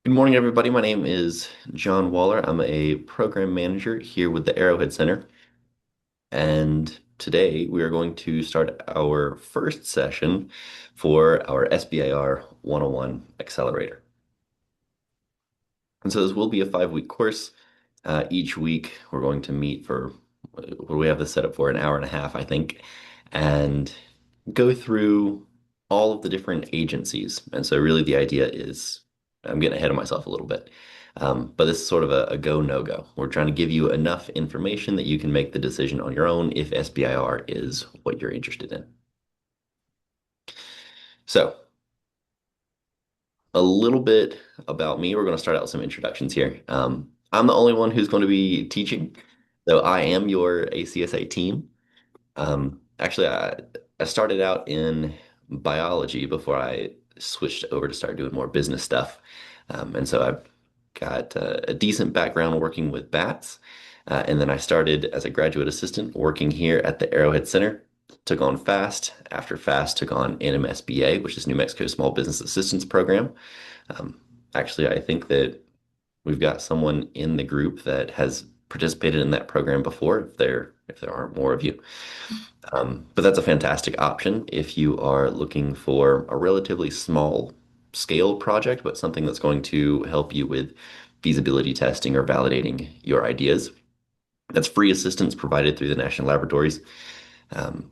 Good morning, everybody. My name is John Waller. I'm a program manager here with the Arrowhead Center. And today we are going to start our first session for our SBIR 101 Accelerator. And so this will be a 5-week course. Each week we're going to meet for, what do we have this set up for? An hour and a half, I think, and go through all of the different agencies. And so really the idea is, I'm getting ahead of myself a little bit. But this is sort of a go, no go. We're trying to give you enough information that you can make the decision on your own if SBIR is what you're interested in. So a little bit about me. We're going to start out with some introductions here. I'm the only one who's going to be teaching, so I am your ACSA team. Actually, I started out in biology before I switched over to start doing more business stuff. And so I've got a decent background working with bats. And then I started as a graduate assistant working here at the Arrowhead Center. Took on FAST. After FAST, took on NMSBA, which is New Mexico Small Business Assistance Program. Actually, I think that we've got someone in the group that has participated in that program before, if there aren't more of you. But that's a fantastic option if you are looking for a relatively small scale project, but something that's going to help you with feasibility testing or validating your ideas. That's free assistance provided through the national laboratories. Um,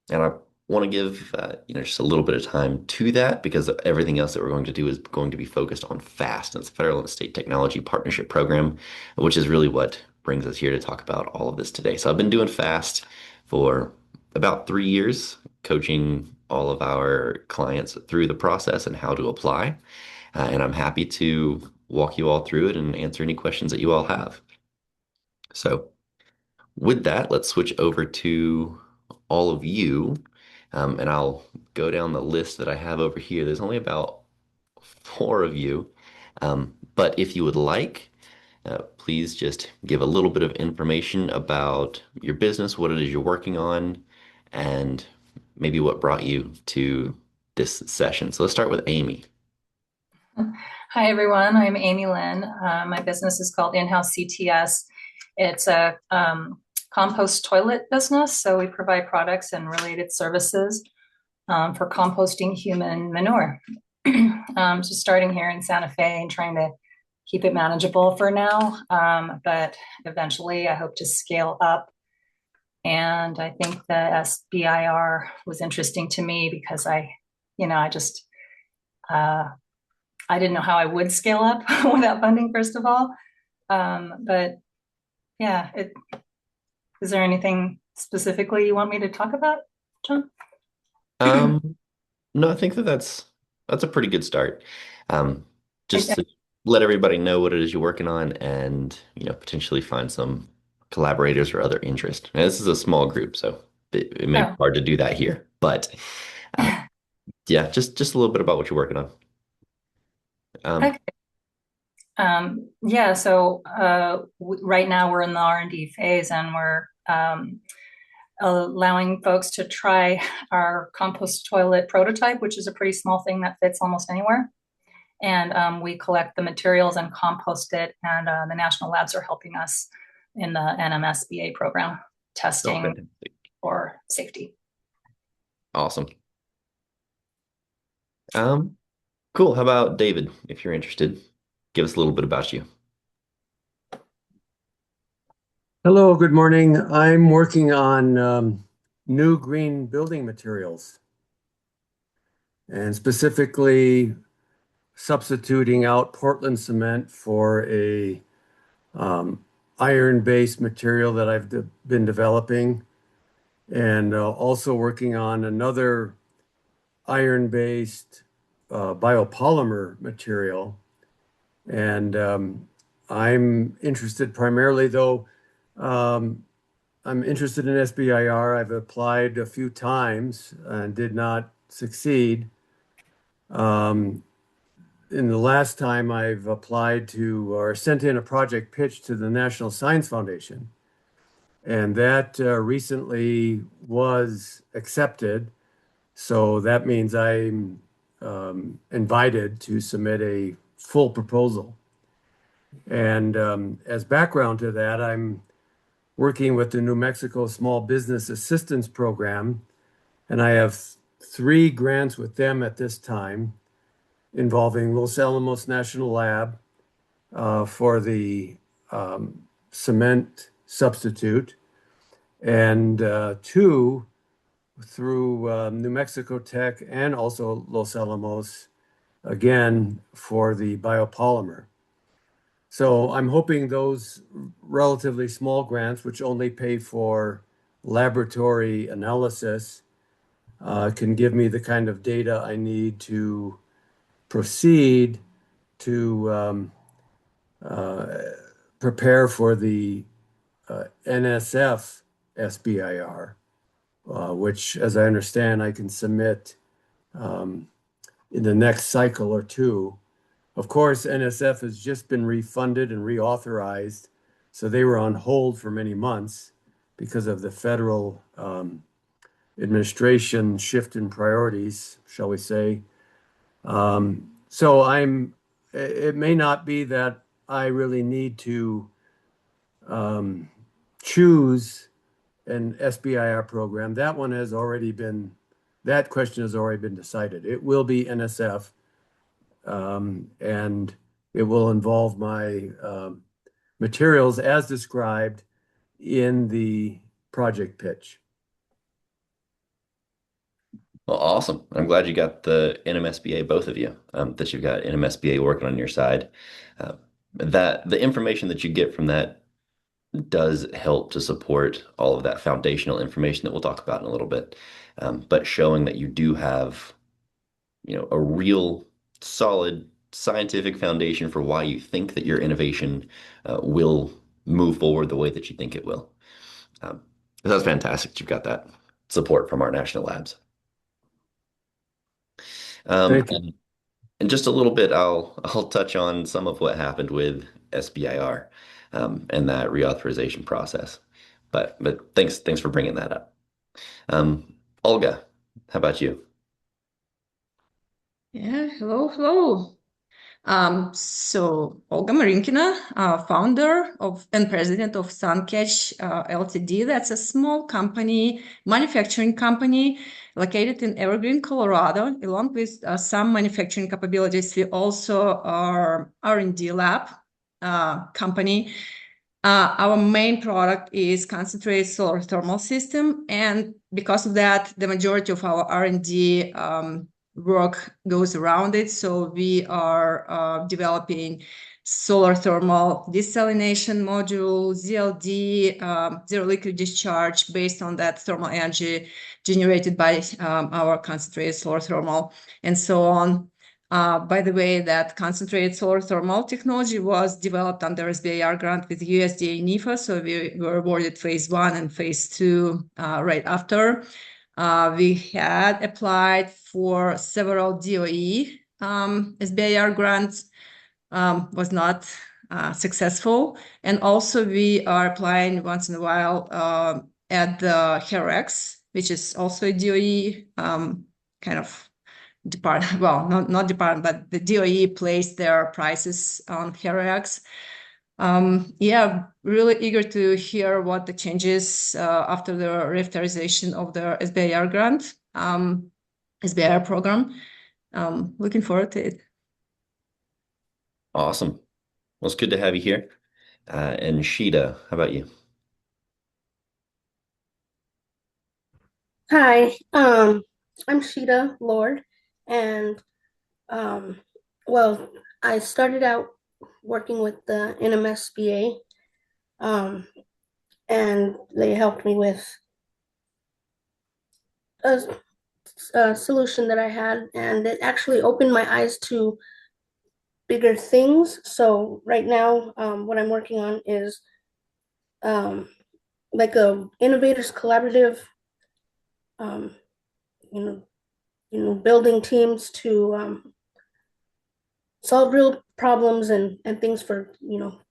and I want to give just a little bit of time to that because everything else that we're going to do is going to be focused on FAST. It's Federal and State Technology Partnership Program, which is really what brings us here to talk about all of this today. So I've been doing FAST for about 3 years, coaching all of our clients through the process and how to apply. And I'm happy to walk you all through it and answer any questions that you all have. So with that, let's switch over to all of you, and I'll go down the list that I have over here. There's only about 4 of you, but if you would like, please just give a little bit of information about your business, what it is you're working on, and maybe what brought you to this session. So let's start with Amy. Hi, everyone. I'm Amy Lynn. My business is called In-House CTS. It's a compost toilet business. So we provide products and related services for composting human manure. Just starting here in Santa Fe and trying to keep it manageable for now. But eventually I hope to scale up. And I think the SBIR was interesting to me because I just, I didn't know how I would scale up without funding, first of all. But yeah, is there anything specifically you want me to talk about, John? Um, no, I think that that's a pretty good start. Um, just I, to let everybody know what it is you're working on and, potentially find some collaborators or other interest. Now, this is a small group, so it may be oh, hard to do that here, but uh, yeah, just a little bit about what you're working on. Um, okay. Yeah, so right now we're in the R&D phase and we're allowing folks to try our compost toilet prototype, which is a pretty small thing that fits almost anywhere. And we collect the materials and compost it, and the national labs are helping us in the NMSBA program, oh, testing fantastic. for safety. Awesome. Um, cool. How about David, if you're interested? Give us a little bit about you. Hello, good morning. I'm working on new green building materials and specifically substituting out Portland cement for a iron-based material that I've been developing, and also working on another iron-based biopolymer material. And I'm interested primarily, though, um, I'm interested in SBIR. I've applied a few times and did not succeed. Um, in the last time I've applied to or sent in a project pitch to the National Science Foundation, and that recently was accepted. So that means I'm invited to submit a full proposal. And as background to that, I'm working with the New Mexico Small Business Assistance Program, and I have three grants with them at this time involving Los Alamos National Lab for the cement substitute, and two through New Mexico Tech and also Los Alamos, again, for the biopolymer. So I'm hoping those relatively small grants, which only pay for laboratory analysis, can give me the kind of data I need to proceed to prepare for the NSF SBIR, which, as I understand, I can submit in the next cycle or two. Of course, NSF has just been refunded and reauthorized, so they were on hold for many months because of the federal administration shift in priorities, shall we say. So it may not be that I really need to choose an SBIR program. That question has already been decided. It will be NSF, and it will involve my materials as described in the project pitch. Well, awesome. I'm glad you got the NMSBA, both of you, that you've got NMSBA working on your side. That the information that you get from that does help to support all of that foundational information that we'll talk about in a little bit. But showing that you do have, a real solid scientific foundation for why you think that your innovation will move forward the way that you think it will. Um, that's fantastic that you've got that support from our national labs. Thank you. And in just a little bit, I'll touch on some of what happened with SBIR and that reauthorization process. But thanks for bringing that up. Olga, how about you? Yeah, hello. So Olga Marinkina, founder of and president of Suncatch Ltd. That's a small company, manufacturing company located in Evergreen, Colorado. Along with some manufacturing capabilities, we also are R&D lab company. Our main product is concentrated solar thermal system, and because of that, the majority of our R&D work goes around it. So we are developing solar thermal desalination module, ZLD, zero liquid discharge, based on that thermal energy generated by our concentrated solar thermal, and so on. By the way, that concentrated solar thermal technology was developed under SBIR grant with USDA NIFA, so we were awarded phase 1 and phase 2 right after. We had applied for several DOE SBIR grants, was not successful. And also we are applying once in a while at the HERX, which is also a DOE kind of department, well, not department, but the DOE placed their prices on HERX. Yeah, really eager to hear what the changes after the reauthorization of the SBIR grant, SBIR program. Looking forward to it. Awesome. Well, it's good to have you here. And Sheeta, how about you? Hi, I'm Sheeta Lord, and um, well, I started out working with the NMSBA, and they helped me with a, a solution that I had, and it actually opened my eyes to bigger things. So right now, what I'm working on is um, like a innovators collaborative, um, you know, building teams to solve real problems and things for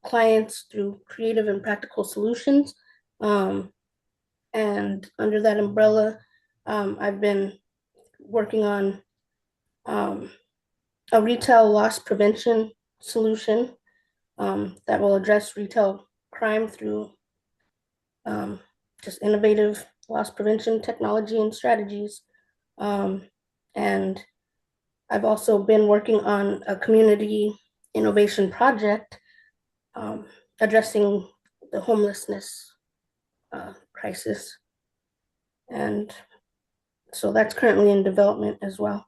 clients through creative and practical solutions. Um, and under that umbrella, I've been working on a retail loss prevention solution that will address retail crime through um, just innovative loss prevention technology and strategies. Um, and I've also been working on a community innovation project um, addressing the homelessness crisis. And so that's currently in development as well.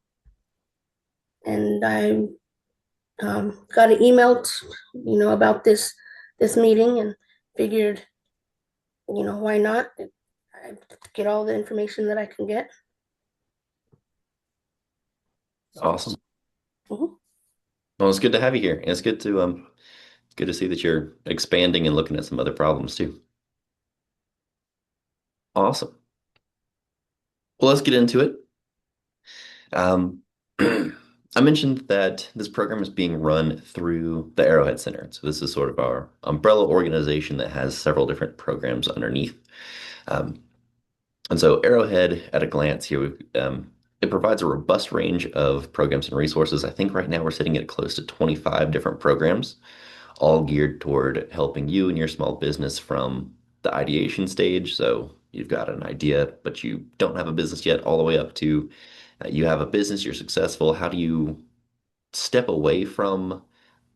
And I got an email, about this meeting and figured, why not? I get all the information that I can get. Awesome. Mhm. Well, it's good to have you here. And it's good to see that you're expanding and looking at some other problems too. Awesome. Well, let's get into it. Um, I mentioned that this program is being run through the Arrowhead Center. So this is sort of our umbrella organization that has several different programs underneath. Um, and so Arrowhead, at a glance here, it provides a robust range of programs and resources. I think right now we're sitting at close to 25 different programs, all geared toward helping you and your small business from the ideation stage. So you've got an idea, but you don't have a business yet, all the way up to you have a business, you're successful. How do you step away from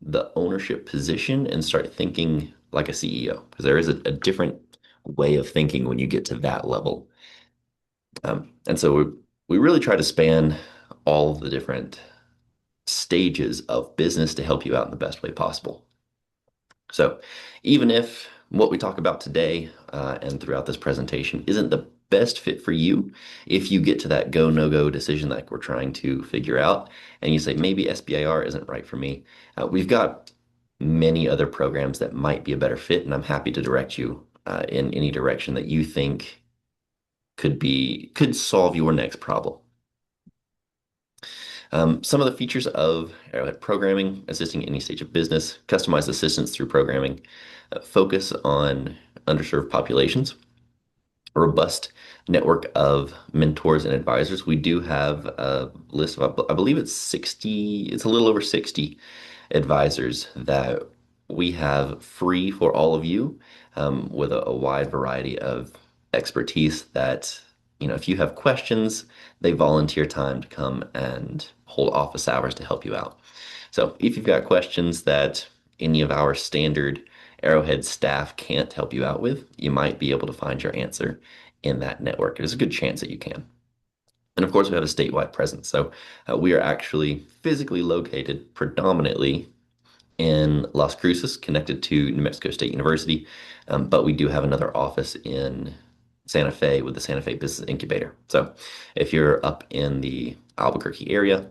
the ownership position and start thinking like a CEO? Because there is a different way of thinking when you get to that level. And so we really try to span all the different stages of business to help you out in the best way possible. So even if what we talk about today and throughout this presentation isn't the best fit for you, if you get to that go, no go decision that we're trying to figure out, and you say, maybe SBIR isn't right for me, we've got many other programs that might be a better fit, and I'm happy to direct you in any direction that you think could solve your next problem. Some of the features of Arrowhead programming: assisting any stage of business, customized assistance through programming, focus on underserved populations, a robust network of mentors and advisors. We do have a list of, I believe it's 60, it's a little over 60 advisors that we have free for all of you, with a wide variety of expertise that, if you have questions, they volunteer time to come and hold office hours to help you out. So if you've got questions that any of our standard Arrowhead staff can't help you out with, you might be able to find your answer in that network. There's a good chance that you can. And of course, we have a statewide presence. So we are actually physically located predominantly in Las Cruces, connected to New Mexico State University. But we do have another office in Santa Fe with the Santa Fe Business Incubator. So if you're up in the Albuquerque area,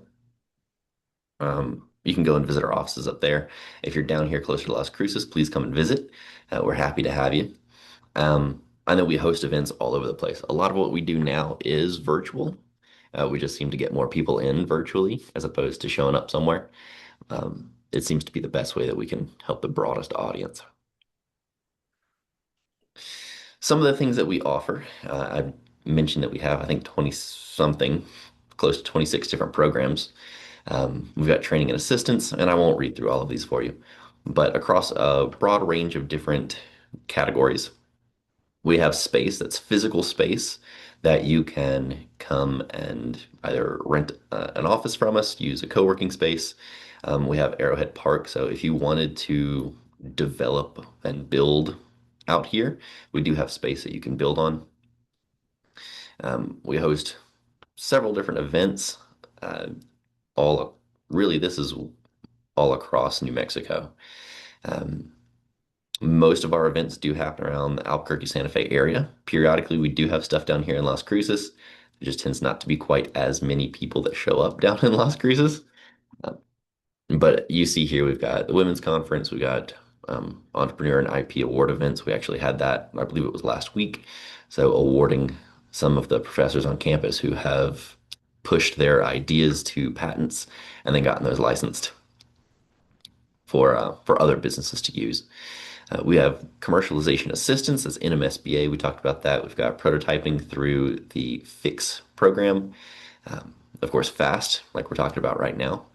you can go and visit our offices up there. If you're down here closer to Las Cruces, please come and visit. We're happy to have you. I know we host events all over the place. A lot of what we do now is virtual. We just seem to get more people in virtually as opposed to showing up somewhere. It seems to be the best way that we can help the broadest audience. Some of the things that we offer, I mentioned that we have, I think, 20 something, close to 26 different programs. We've got training and assistance, and I won't read through all of these for you, but across a broad range of different categories. We have space that's physical space that you can come and either rent an office from us, use a co-working space. We have Arrowhead Park, so if you wanted to develop and build out here, we do have space that you can build on. We host several different events, all really, this is all across New Mexico. Um, Most of our events do happen around the Albuquerque Santa Fe area. Periodically, we do have stuff down here in Las Cruces. There just tends not to be quite as many people that show up down in Las Cruces. Uh, but you see here, we've got the Women's Conference, we got Entrepreneur and IP Award events. We actually had that, I believe it was last week. So awarding some of the professors on campus who have pushed their ideas to patents and then gotten those licensed for other businesses to use. We have commercialization assistance, that's NMSBA. We talked about that. We've got prototyping through the FIX program. Of course, FAST, like we're talking about right now.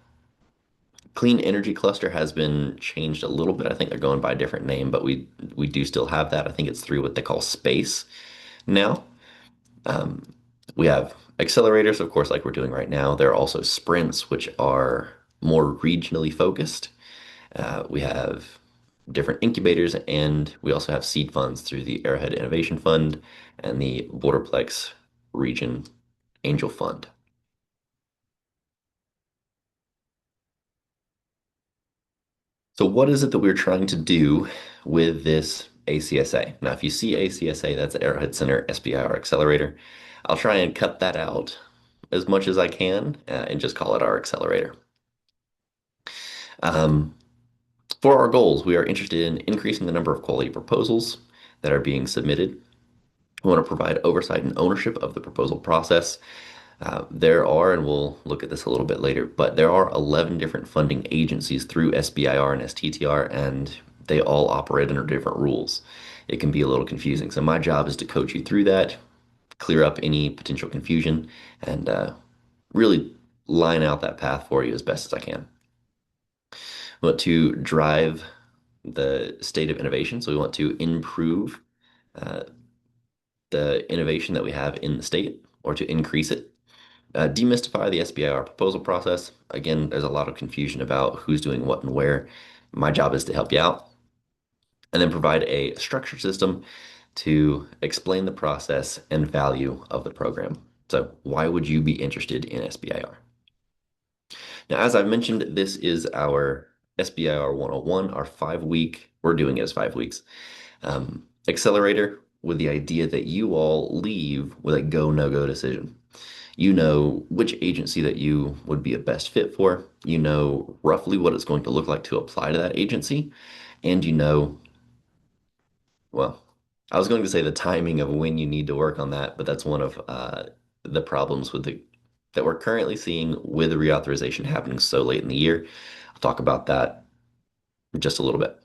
Clean Energy Cluster has been changed a little bit. I think they're going by a different name, but we do still have that. I think it's through what they call space now. Um, we have accelerators, of course, like we're doing right now. There are also sprints, which are more regionally focused. We have different incubators, and we also have seed funds through the Arrowhead Innovation Fund and the Borderplex Region Angel Fund. So what is it that we're trying to do with this ACSA? Now, if you see ACSA, that's Arrowhead Center SBIR Accelerator. I'll try and cut that out as much as I can and just call it our accelerator. Um, for our goals, we are interested in increasing the number of quality proposals that are being submitted. We want to provide oversight and ownership of the proposal process. There are, and we'll look at this a little bit later, but there are 11 different funding agencies through SBIR and STTR, and they all operate under different rules. It can be a little confusing. So my job is to coach you through that, clear up any potential confusion, and really line out that path for you as best as I can. We want to drive the state of innovation. So we want to improve uh, the innovation that we have in the state or to increase it. Demystify the SBIR proposal process. Again, there's a lot of confusion about who's doing what and where. My job is to help you out. And then provide a structured system to explain the process and value of the program. So why would you be interested in SBIR? Now, as I've mentioned, this is our SBIR 101, our 5 week, we're doing it as 5 weeks, accelerator with the idea that you all leave with a go, no go decision. You know which agency that you would be a best fit for. You know roughly what it's going to look like to apply to that agency. And you know, well, I was going to say the timing of when you need to work on that, but that's one of the problems with the that we're currently seeing with the reauthorization happening so late in the year. I'll talk about that in just a little bit.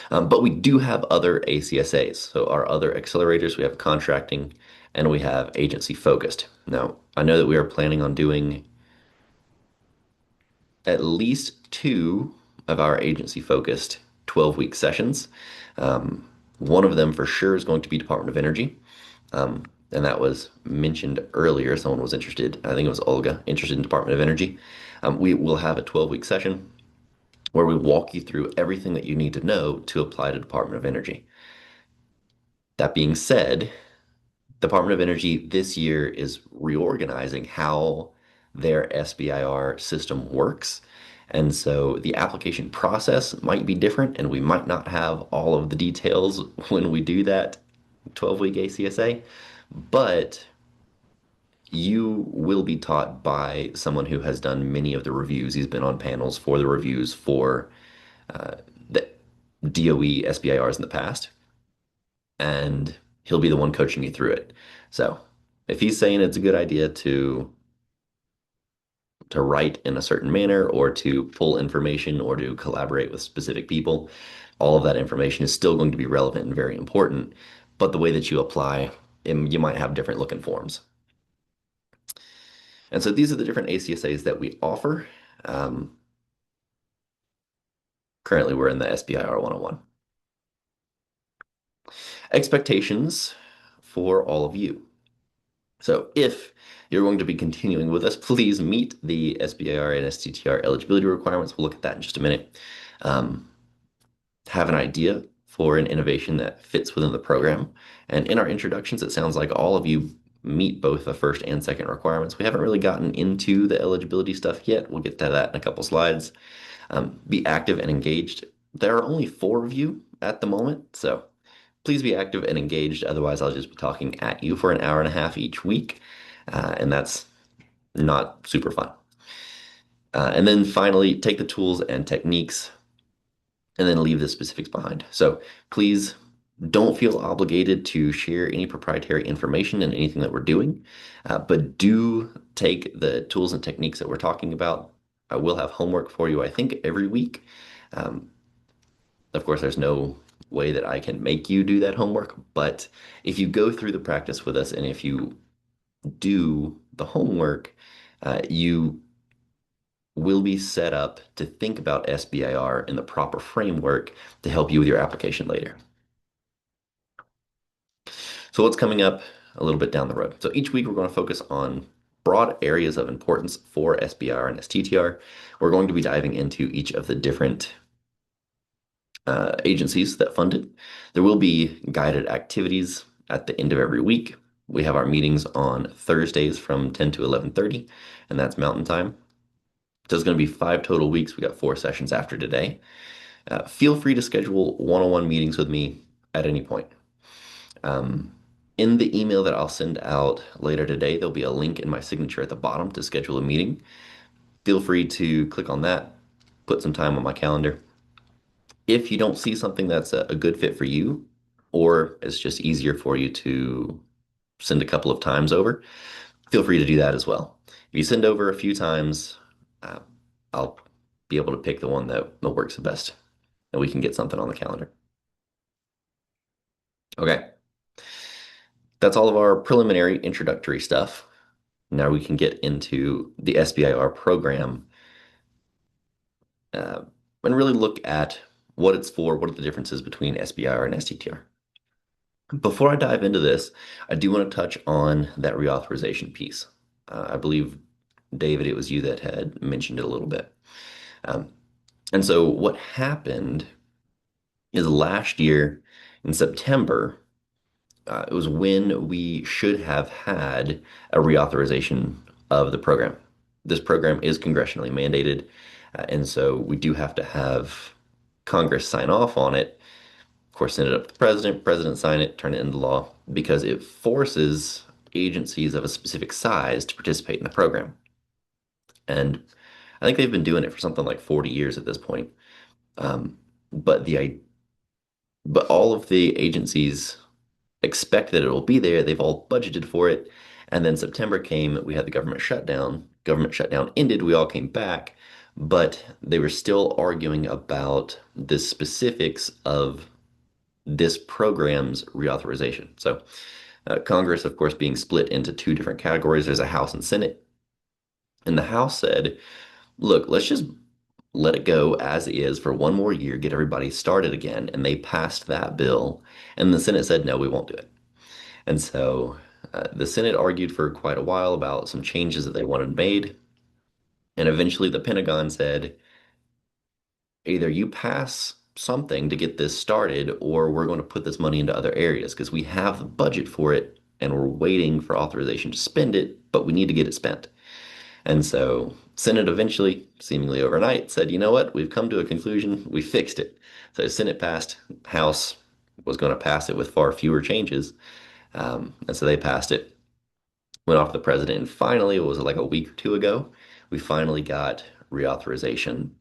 But we do have other ACSAs. So our other accelerators, we have contracting and we have agency focused. Now, I know that we are planning on doing at least two of our agency focused 12-week sessions. One of them for sure is going to be Department of Energy. And that was mentioned earlier. Someone was interested, I think it was Olga, interested in Department of Energy. We will have a 12-week session where we walk you through everything that you need to know to apply to Department of Energy. That being said, Department of Energy this year is reorganizing how their SBIR system works. And so the application process might be different, and we might not have all of the details when we do that 12-week ACSA, but you will be taught by someone who has done many of the reviews. He's been on panels for the reviews for the DOE SBIRs in the past, and he'll be the one coaching you through it. So if he's saying it's a good idea to write in a certain manner or to pull information or to collaborate with specific people, all of that information is still going to be relevant and very important. But the way that you apply, you might have different looking forms. And so these are the different ACSAs that we offer. Currently, we're in the SBIR 101. Expectations for all of you. So if you're going to be continuing with us, please meet the SBIR and STTR eligibility requirements. We'll look at that in just a minute. Have an idea for an innovation that fits within the program. And in our introductions, it sounds like all of you meet both the first and second requirements. We haven't really gotten into the eligibility stuff yet. We'll get to that in a couple slides. Be active and engaged. There are only 4 of you at the moment, so please be active and engaged. Otherwise, I'll just be talking at you for an hour and a half each week, and that's not super fun. And then finally, take the tools and techniques and then leave the specifics behind. So please don't feel obligated to share any proprietary information in anything that we're doing, but do take the tools and techniques that we're talking about. I will have homework for you, I think, every week. Of course, there's no way that I can make you do that homework, but if you go through the practice with us and if you do the homework, you will be set up to think about SBIR in the proper framework to help you with your application later. So what's coming up a little bit down the road? So each week we're going to focus on broad areas of importance for SBIR and STTR. We're going to be diving into each of the different agencies that fund it. There will be guided activities at the end of every week. We have our meetings on Thursdays from 10 to 11:30, and that's Mountain Time. So it's going to be 5 total weeks. We got 4 sessions after today. Feel free to schedule one-on-one meetings with me at any point. Um, in the email that I'll send out later today, there'll be a link in my signature at the bottom to schedule a meeting. Feel free to click on that, put some time on my calendar. If you don't see something that's a good fit for you, or it's just easier for you to send a couple of times over, feel free to do that as well. If you send over a few times, uh, I'll be able to pick the one that works the best, and we can get something on the calendar. Okay, that's all of our preliminary introductory stuff. Now we can get into the SBIR program uh, and really look at what it's for, what are the differences between SBIR and STTR. Before I dive into this, I do want to touch on that reauthorization piece. I believe, David, it was you that had mentioned it a little bit. Um, and so what happened is last year in September, it was when we should have had a reauthorization of the program. This program is congressionally mandated, and so we do have to have Congress sign off on it. Of course, send it up to the president sign it, turn it into law, because it forces agencies of a specific size to participate in the program. And I think they've been doing it for something like 40 years at this point. Um, but but all of the agencies expect that it will be there. They've all budgeted for it. And then September came, we had the government shutdown. Government shutdown ended, we all came back, but they were still arguing about the specifics of this program's reauthorization. So Congress, of course, being split into two different categories. There's a House and Senate. And the House said, look, let's just let it go as is for one more year, get everybody started again. And they passed that bill. And the Senate said, no, we won't do it. And so the Senate argued for quite a while about some changes that they wanted made. And eventually the Pentagon said, either you pass something to get this started, or we're going to put this money into other areas because we have the budget for it and we're waiting for authorization to spend it, but we need to get it spent. And so Senate eventually, seemingly overnight, said, you know what, we've come to a conclusion, we fixed it. So Senate passed, House was going to pass it with far fewer changes. And so they passed it, went off to the president, and finally, it was like a week or two ago, we finally got reauthorization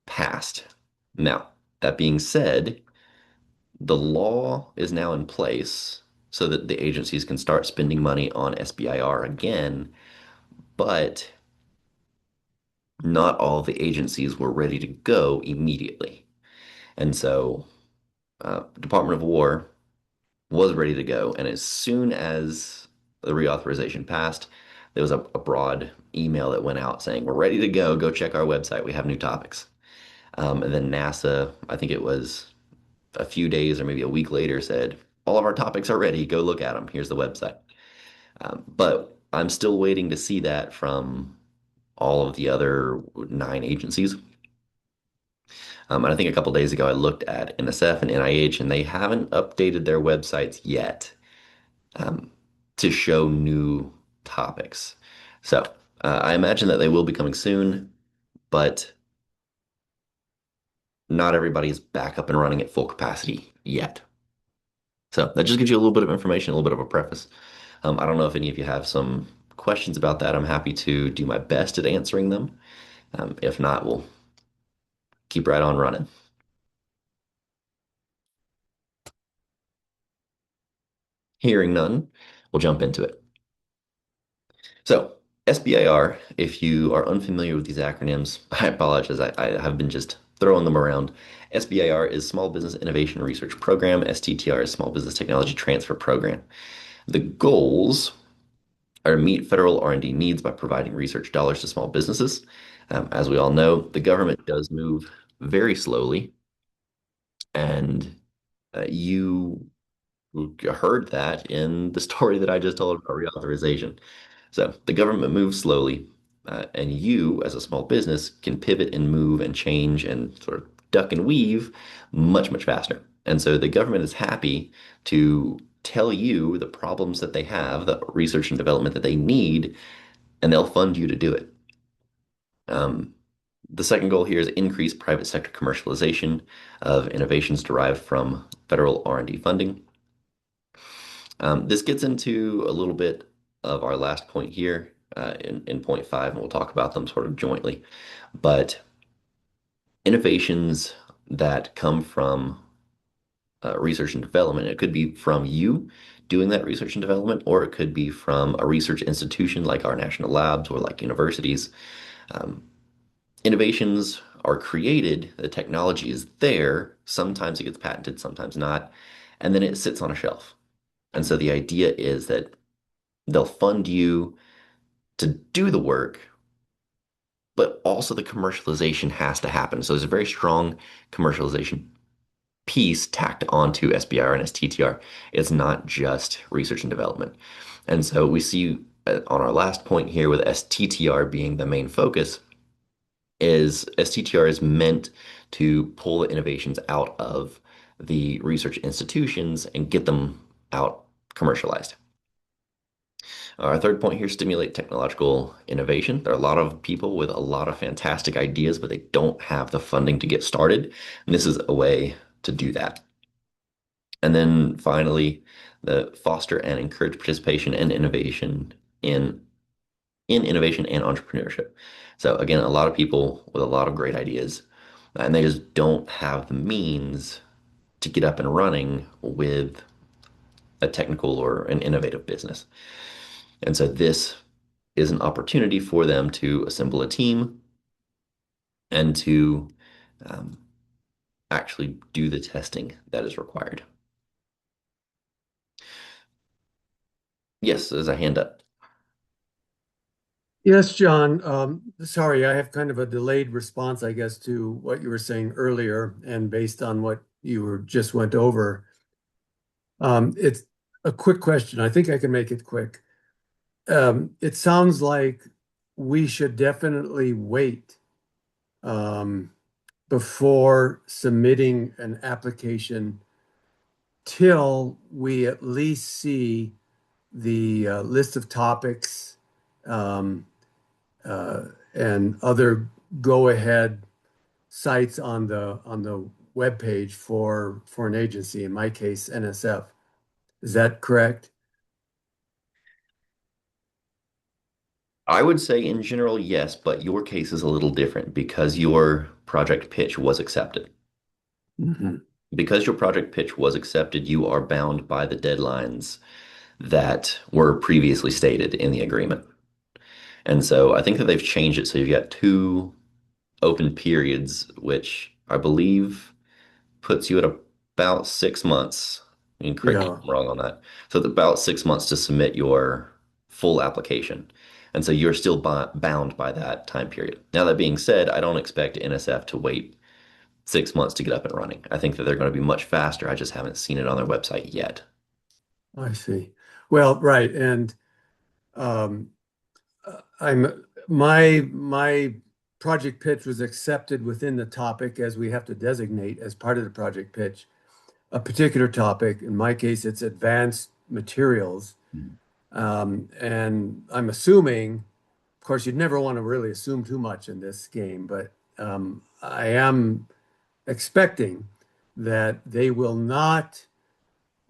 passed. Now, that being said, the law is now in place so that the agencies can start spending money on SBIR again, but not all the agencies were ready to go immediately. And so, Department of War was ready to go, and as soon as the reauthorization passed, there was a broad email that went out saying, "We're ready to go. Go check our website. We have new topics." And then NASA, I think it was a few days or maybe a week later, said, "All of our topics are ready. Go look at them. Here's the website." But I'm still waiting to see that from all of the other 9 agencies. And I think a couple days ago, I looked at NSF and NIH, and they haven't updated their websites yet um, to show new topics. So I imagine that they will be coming soon, but not everybody's back up and running at full capacity yet. So that just gives you a little bit of information, a little bit of a preface. I don't know if any of you have some questions about that. I'm happy to do my best at answering them. If not, we'll keep right on running. Hearing none, we'll jump into it. So, SBIR, if you are unfamiliar with these acronyms, I apologize. I have been just throwing them around. SBIR is Small Business Innovation Research Program. STTR is Small Business Technology Transfer Program. The goals are to meet federal R&D needs by providing research dollars to small businesses. As we all know, the government does move very slowly, and you heard that in the story that I just told about reauthorization. So the government moves slowly, and you, as a small business, can pivot and move and change and sort of duck and weave much, much faster. And so the government is happy to tell you the problems that they have, the research and development that they need, and they'll fund you to do it. Um, the second goal here is increase private sector commercialization of innovations derived from federal R&D funding. This gets into a little bit of our last point here in point five, and we'll talk about them sort of jointly. But innovations that come from research and development, it could be from you doing that research and development, or it could be from a research institution like our national labs or like universities. Um, Innovations are created, the technology is there. Sometimes it gets patented, sometimes not, and then it sits on a shelf. And so the idea is that they'll fund you to do the work, but also the commercialization has to happen. So there's a very strong commercialization piece tacked onto SBIR and STTR. It's not just research and development. And so we see on our last point here with STTR being the main focus is STTR is meant to pull the innovations out of the research institutions and get them out commercialized. Our third point here, stimulate technological innovation. There are a lot of people with a lot of fantastic ideas, but they don't have the funding to get started. And this is a way to do that. And then finally, the foster and encourage participation and innovation in innovation and entrepreneurship. So again, a lot of people with a lot of great ideas, and they just don't have the means to get up and running with a technical or an innovative business. And so this is an opportunity for them to assemble a team and to um, actually do the testing that is required. Yes, there's a hand up. Yes, John. Sorry, I have kind of a delayed response, I guess, to what you were saying earlier, and based on what you were just went over. It's a quick question. I think I can make it quick. It sounds like we should definitely wait um, before submitting an application till we at least see the list of topics um, uh, and other go-ahead sites on the web page for an agency, in my case, NSF. Is that correct? I would say in general, yes, but your case is a little different because your project pitch was accepted. Mhm. Because your project pitch was accepted, you are bound by the deadlines that were previously stated in the agreement. And so I think that they've changed it. So you've got two open periods, which I believe puts you at about 6 months. You can correct me if Yeah, I'm wrong on that. So it's about 6 months to submit your full application. And so you're still bound by that time period. Now, that being said, I don't expect NSF to wait 6 months to get up and running. I think that they're going to be much faster. I just haven't seen it on their website yet. I see. Well, right. And um, I'm my project pitch was accepted within the topic as we have to designate as part of the project pitch a particular topic. In my case, it's advanced materials. And I'm assuming, of course, you'd never want to really assume too much in this game, but I am expecting that they will not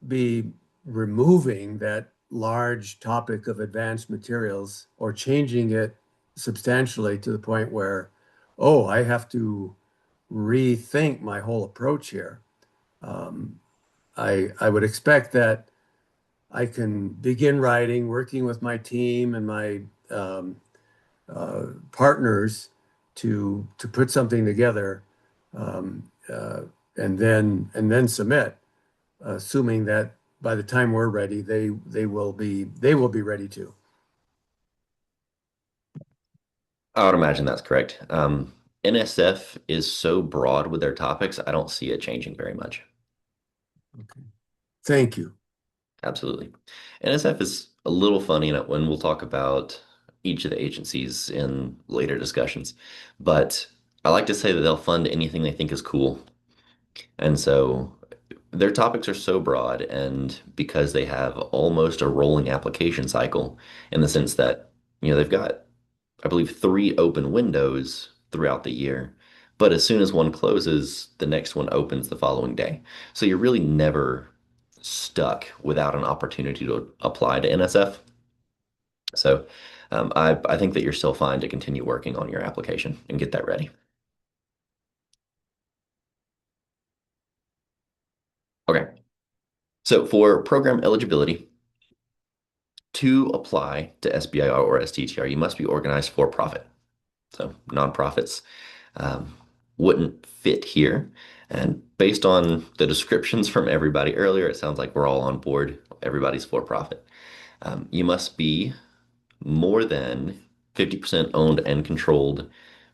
be removing that large topic of advanced materials or changing it substantially to the point where, oh, I have to rethink my whole approach here. Um, I would expect that I can begin writing, working with my team and my partners to put something together, and then submit, assuming that by the time we're ready, they will be ready to. I would imagine that's correct. NSF is so broad with their topics, I don't see it changing very much. Okay. Thank you. Absolutely. NSF is a little funny when we'll talk about each of the agencies in later discussions, but I like to say that they'll fund anything they think is cool. And so their topics are so broad, and because they have almost a rolling application cycle in the sense that, they've got, I believe, three open windows throughout the year, but as soon as one closes, the next one opens the following day. So you're really never stuck without an opportunity to apply to NSF. So I think that you're still fine to continue working on your application and get that ready. Okay. So for program eligibility, to apply to SBIR or STTR, you must be organized for profit. So nonprofits um, wouldn't fit here. And based on the descriptions from everybody earlier, it sounds like we're all on board. Everybody's for profit. You must be more than 50% owned and controlled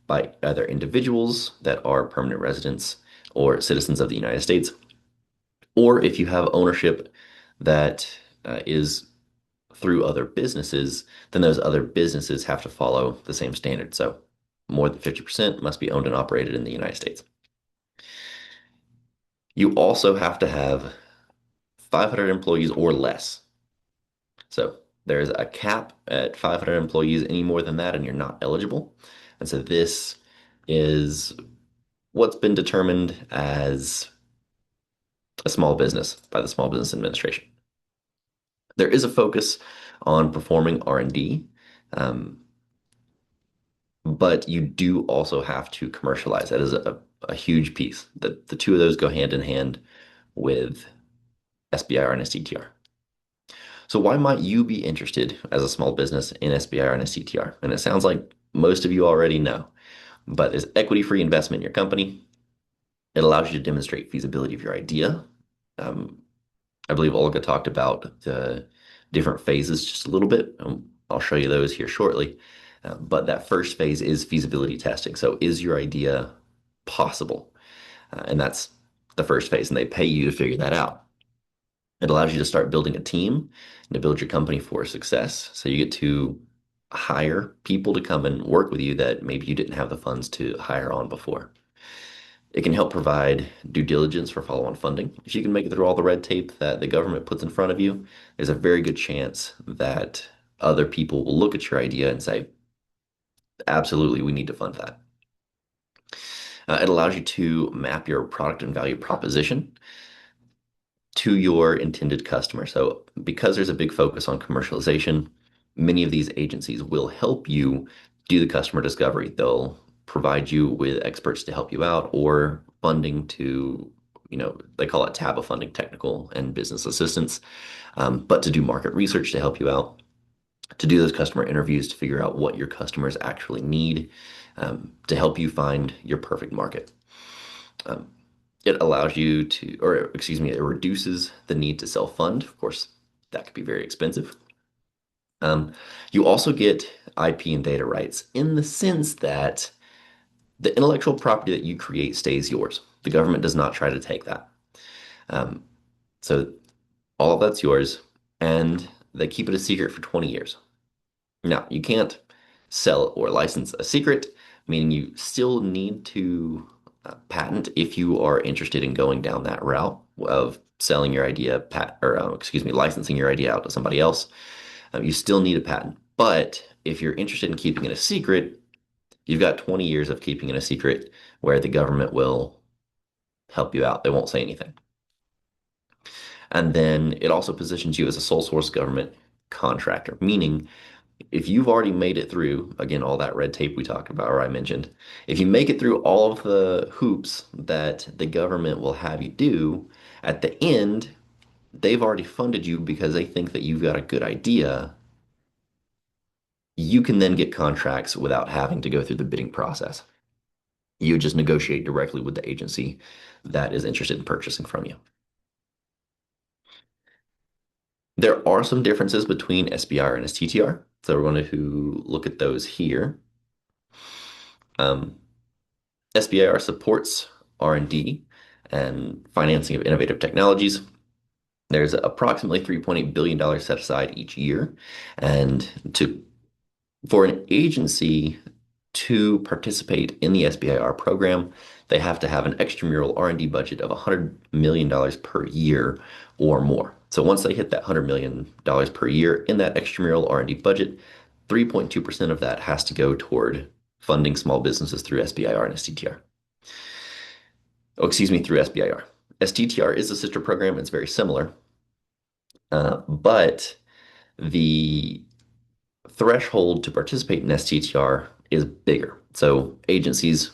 by either individuals that are permanent residents or citizens of the United States, or if you have ownership that is through other businesses, then those other businesses have to follow the same standard. So more than 50% must be owned and operated in the United States. You also have to have 500 employees or less. So there's a cap at 500 employees. Any more than that, and you're not eligible. And so this is what's been determined as a small business by the Small Business Administration. There is a focus on performing R&D, um, but you do also have to commercialize. That is a huge piece. The two of those go hand in hand with SBIR and STTR. So why might you be interested as a small business in SBIR and STTR? And it sounds like most of you already know, but there's equity-free investment in your company. It allows you to demonstrate feasibility of your idea. Um, I believe Olga talked about the different phases just a little bit. I'll show you those here shortly. But that first phase is feasibility testing. So is your idea possible? And that's the first phase, and they pay you to figure that out. It allows you to start building a team and to build your company for success. So you get to hire people to come and work with you that maybe you didn't have the funds to hire on before. It can help provide due diligence for follow-on funding. If you can make it through all the red tape that the government puts in front of you, there's a very good chance that other people will look at your idea and say, absolutely, we need to fund that. It allows you to map your product and value proposition to your intended customer. So because there's a big focus on commercialization, many of these agencies will help you do the customer discovery. They'll provide you with experts to help you out or funding to, they call it TABA funding, technical and business assistance, but to do market research to help you out, to do those customer interviews to figure out what your customers actually need, to help you find your perfect market. Um, it allows you to, or excuse me, it reduces the need to self-fund. Of course, that could be very expensive. You also get IP and data rights in the sense that the intellectual property that you create stays yours. The government does not try to take that. Um, so all of that's yours, and they keep it a secret for 20 years. Now, you can't sell or license a secret, meaning you still need to patent if you are interested in going down that route of selling your idea, licensing your idea out to somebody else. You still need a patent. But if you're interested in keeping it a secret, you've got 20 years of keeping it a secret where the government will help you out. They won't say anything. And then it also positions you as a sole source government contractor, meaning if you've already made it through, again, all that red tape we talked about, or I mentioned, if you make it through all of the hoops that the government will have you do, at the end, they've already funded you because they think that you've got a good idea. You can then get contracts without having to go through the bidding process. You just negotiate directly with the agency that is interested in purchasing from you. There are some differences between SBIR and STTR, so we're going to look at those here. Um, SBIR supports R&D and financing of innovative technologies. There's approximately $3.8 billion set aside each year. And for an agency to participate in the SBIR program, they have to have an extramural R&D budget of $100 million per year or more. So once they hit that $100 million per year in that extramural R&D budget, 3.2% of that has to go toward funding small businesses through SBIR and STTR. Oh, excuse me, through SBIR. STTR is a sister program. It's very similar, but the threshold to participate in STTR is bigger. So agencies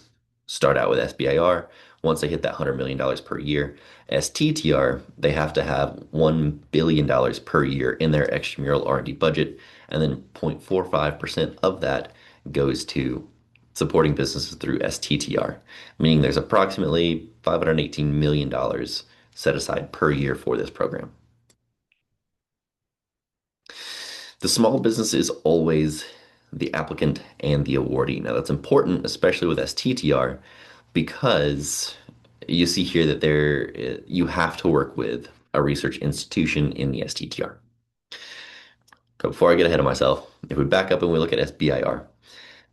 start out with SBIR. Once they hit that $100 million per year, STTR, they have to have $1 billion per year in their extramural R&D budget, and then 0.45% of that goes to supporting businesses through STTR, meaning there's approximately $518 million set aside per year for this program. The small business is always the applicant and the awardee. Now, that's important, especially with STTR, because you see here that you have to work with a research institution in the STTR. But before I get ahead of myself, if we back up and we look at SBIR,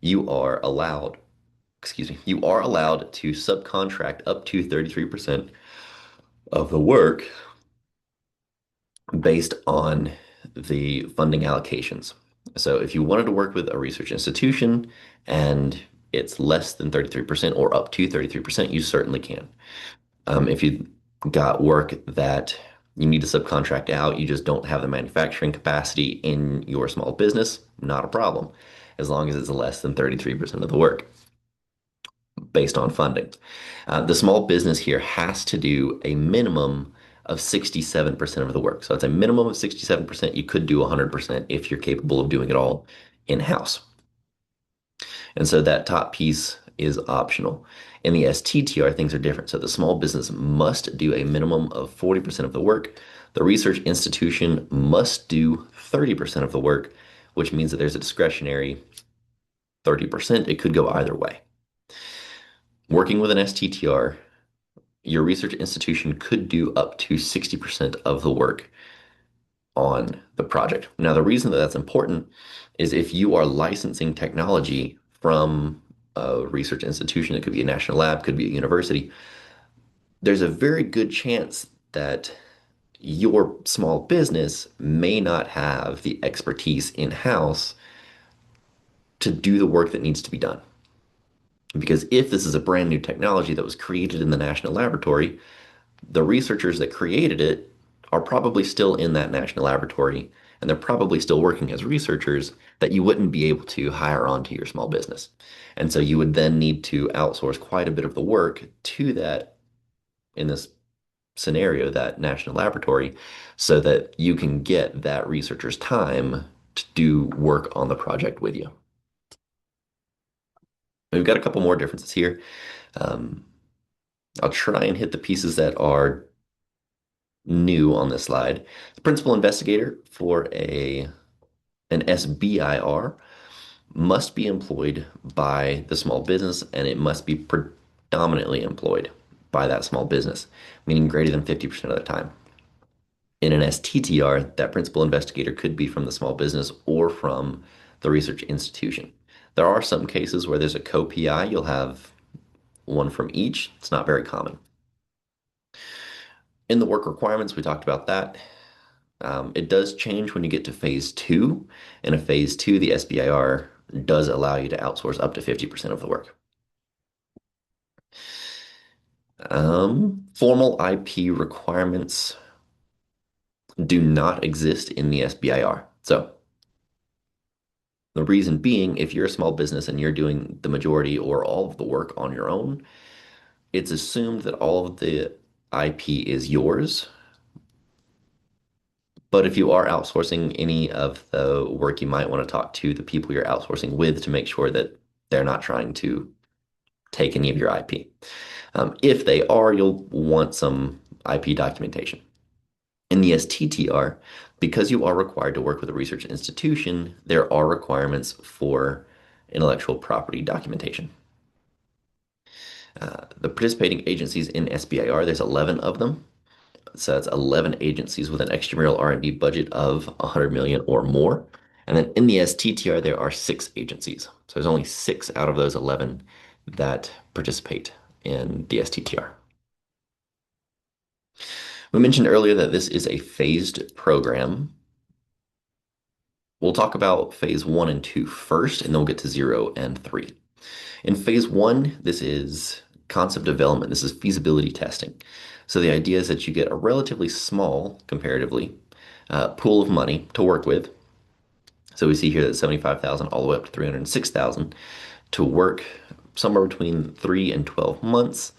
you are allowed, you are allowed to subcontract up to 33% of the work based on the funding allocations. So if you wanted to work with a research institution and it's less than 33% or up to 33%, you certainly can. If you got work that you need to subcontract out, you just don't have the manufacturing capacity in your small business, not a problem, as long as it's less than 33% of the work based on funding. The small business here has to do a minimum of 67% of the work. So it's a minimum of 67%. You could do 100% if you're capable of doing it all in-house. And so that top piece is optional. In the STTR, things are different. So the small business must do a minimum of 40% of the work. The research institution must do 30% of the work, which means that there's a discretionary 30%. It could go either way. Working with an STTR, your research institution could do up to 60% of the work on the project. Now, the reason that that's important is if you are licensing technology from a research institution, it could be a national lab, could be a university, there's a very good chance that your small business may not have the expertise in-house to do the work that needs to be done. Because if this is a brand new technology that was created in the national laboratory, the researchers that created it are probably still in that national laboratory, and they're probably still working as researchers that you wouldn't be able to hire onto your small business. And so you would then need to outsource quite a bit of the work to that, in this scenario, that national laboratory, so that you can get that researcher's time to do work on the project with you. We've got a couple more differences here. Um, I'll try and hit the pieces that are new on this slide. The principal investigator for an SBIR must be employed by the small business, and it must be predominantly employed by that small business, meaning greater than 50% of the time. In an STTR, that principal investigator could be from the small business or from the research institution. There are some cases where there's a co-PI. You'll have one from each. It's not very common. In the work requirements, we talked about that. It does change when you get to phase two. In a phase two, the SBIR does allow you to outsource up to 50% of the work. Formal IP requirements do not exist in the SBIR. So the reason being, if you're a small business and you're doing the majority or all of the work on your own, it's assumed that all of the IP is yours. But if you are outsourcing any of the work, you might want to talk to the people you're outsourcing with to make sure that they're not trying to take any of your IP. If they are, you'll want some IP documentation. In the STTR, because you are required to work with a research institution, there are requirements for intellectual property documentation. The participating agencies in SBIR, there's 11 of them. So it's 11 agencies with an extramural R&D budget of 100 million or more. And then in the STTR, there are 6 agencies. So there's only 6 out of those 11 that participate in the STTR. We mentioned earlier that this is a phased program. We'll talk about phase 1 and 2 first, and then we'll get to 0 and 3. In phase 1, this is concept development. This is feasibility testing. So the idea is that you get a relatively small, comparatively, pool of money to work with. So we see here that 75,000 all the way up to 306,000 to work somewhere between 3 and 12 months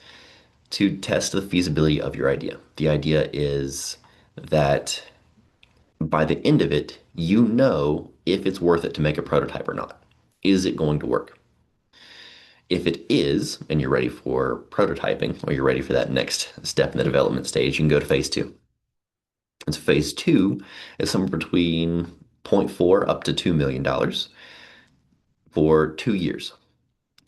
to test the feasibility of your idea. The idea is that by the end of it, you know if it's worth it to make a prototype or not. Is it going to work? If it is, and you're ready for prototyping, or you're ready for that next step in the development stage, you can go to phase 2. And so phase 2 is somewhere between 0.4 up to $2 million for 2 years.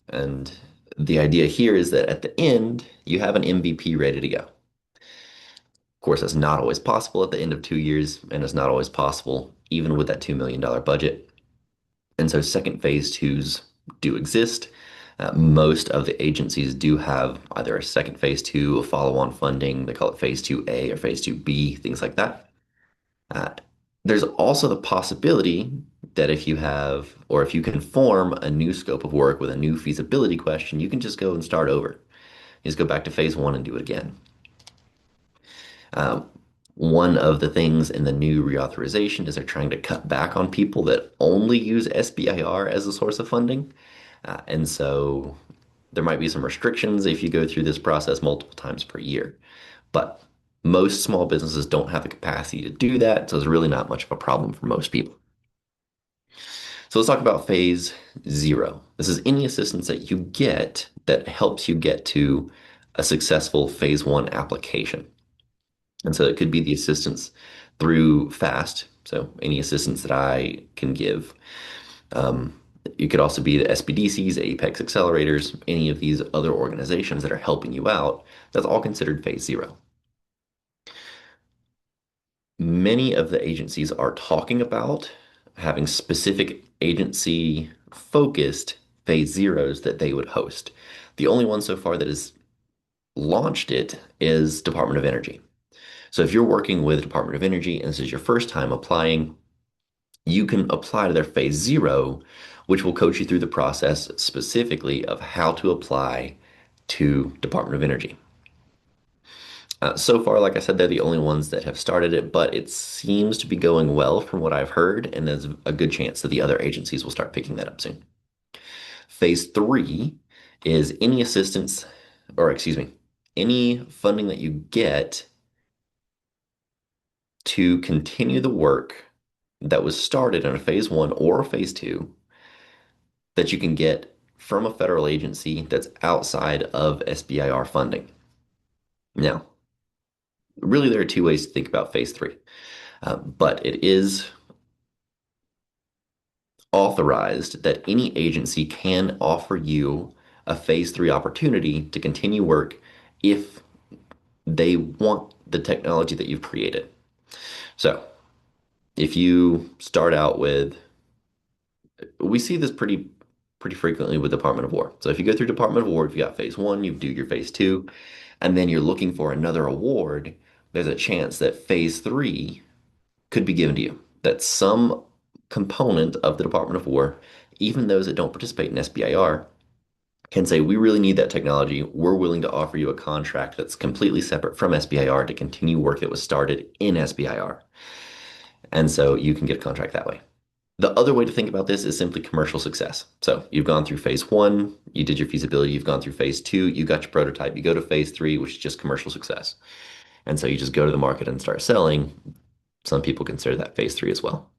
And the idea here is that at the end, you have an MVP ready to go. Of course, that's not always possible at the end of 2 years, and it's not always possible even with that $2 million budget. And so second phase twos do exist. Most of the agencies do have either a second phase 2, a follow-on funding. They call it phase 2A or phase 2B, things like that. Uh, there's also the possibility that if you have, or if you can form a new scope of work with a new feasibility question, you can just go and start over. You just go back to phase 1 and do it again. Um, One of the things in the new reauthorization is they're trying to cut back on people that only use SBIR as a source of funding. And so there might be some restrictions if you go through this process multiple times per year. But most small businesses don't have the capacity to do that, so it's really not much of a problem for most people. So let's talk about phase 0. This is any assistance that you get that helps you get to a successful phase 1 application. And so it could be the assistance through FAST, so any assistance that I can give. It could also be the SBDCs, Apex Accelerators, any of these other organizations that are helping you out. That's all considered phase 0. Many of the agencies are talking about having specific agency focused phase zeros that they would host. The only one so far that has launched it is Department of Energy. So if you're working with Department of Energy and this is your first time applying, you can apply to their phase 0, which will coach you through the process specifically of how to apply to Department of Energy. So far, like I said, they're the only ones that have started it, but it seems to be going well from what I've heard, and there's a good chance that the other agencies will start picking that up soon. Phase 3 is any assistance, or excuse me, any funding that you get to continue the work that was started in a phase 1 or a phase 2 that you can get from a federal agency that's outside of SBIR funding. Now, really, there are 2 ways to think about phase 3, but it is authorized that any agency can offer you a phase 3 opportunity to continue work if they want the technology that you've created. So if you start out with, we see this pretty frequently with Department of War. So if you go through Department of War, if you got phase 1, you do your phase 2, and then you're looking for another award, there's a chance that phase 3 could be given to you. That some component of the Department of War, even those that don't participate in SBIR, can say, we really need that technology. We're willing to offer you a contract that's completely separate from SBIR to continue work that was started in SBIR. And so you can get a contract that way. The other way to think about this is simply commercial success. So you've gone through phase 1, you did your feasibility, you've gone through phase 2, you got your prototype, you go to phase 3, which is just commercial success. And so you just go to the market and start selling. Some people consider that phase 3 as well.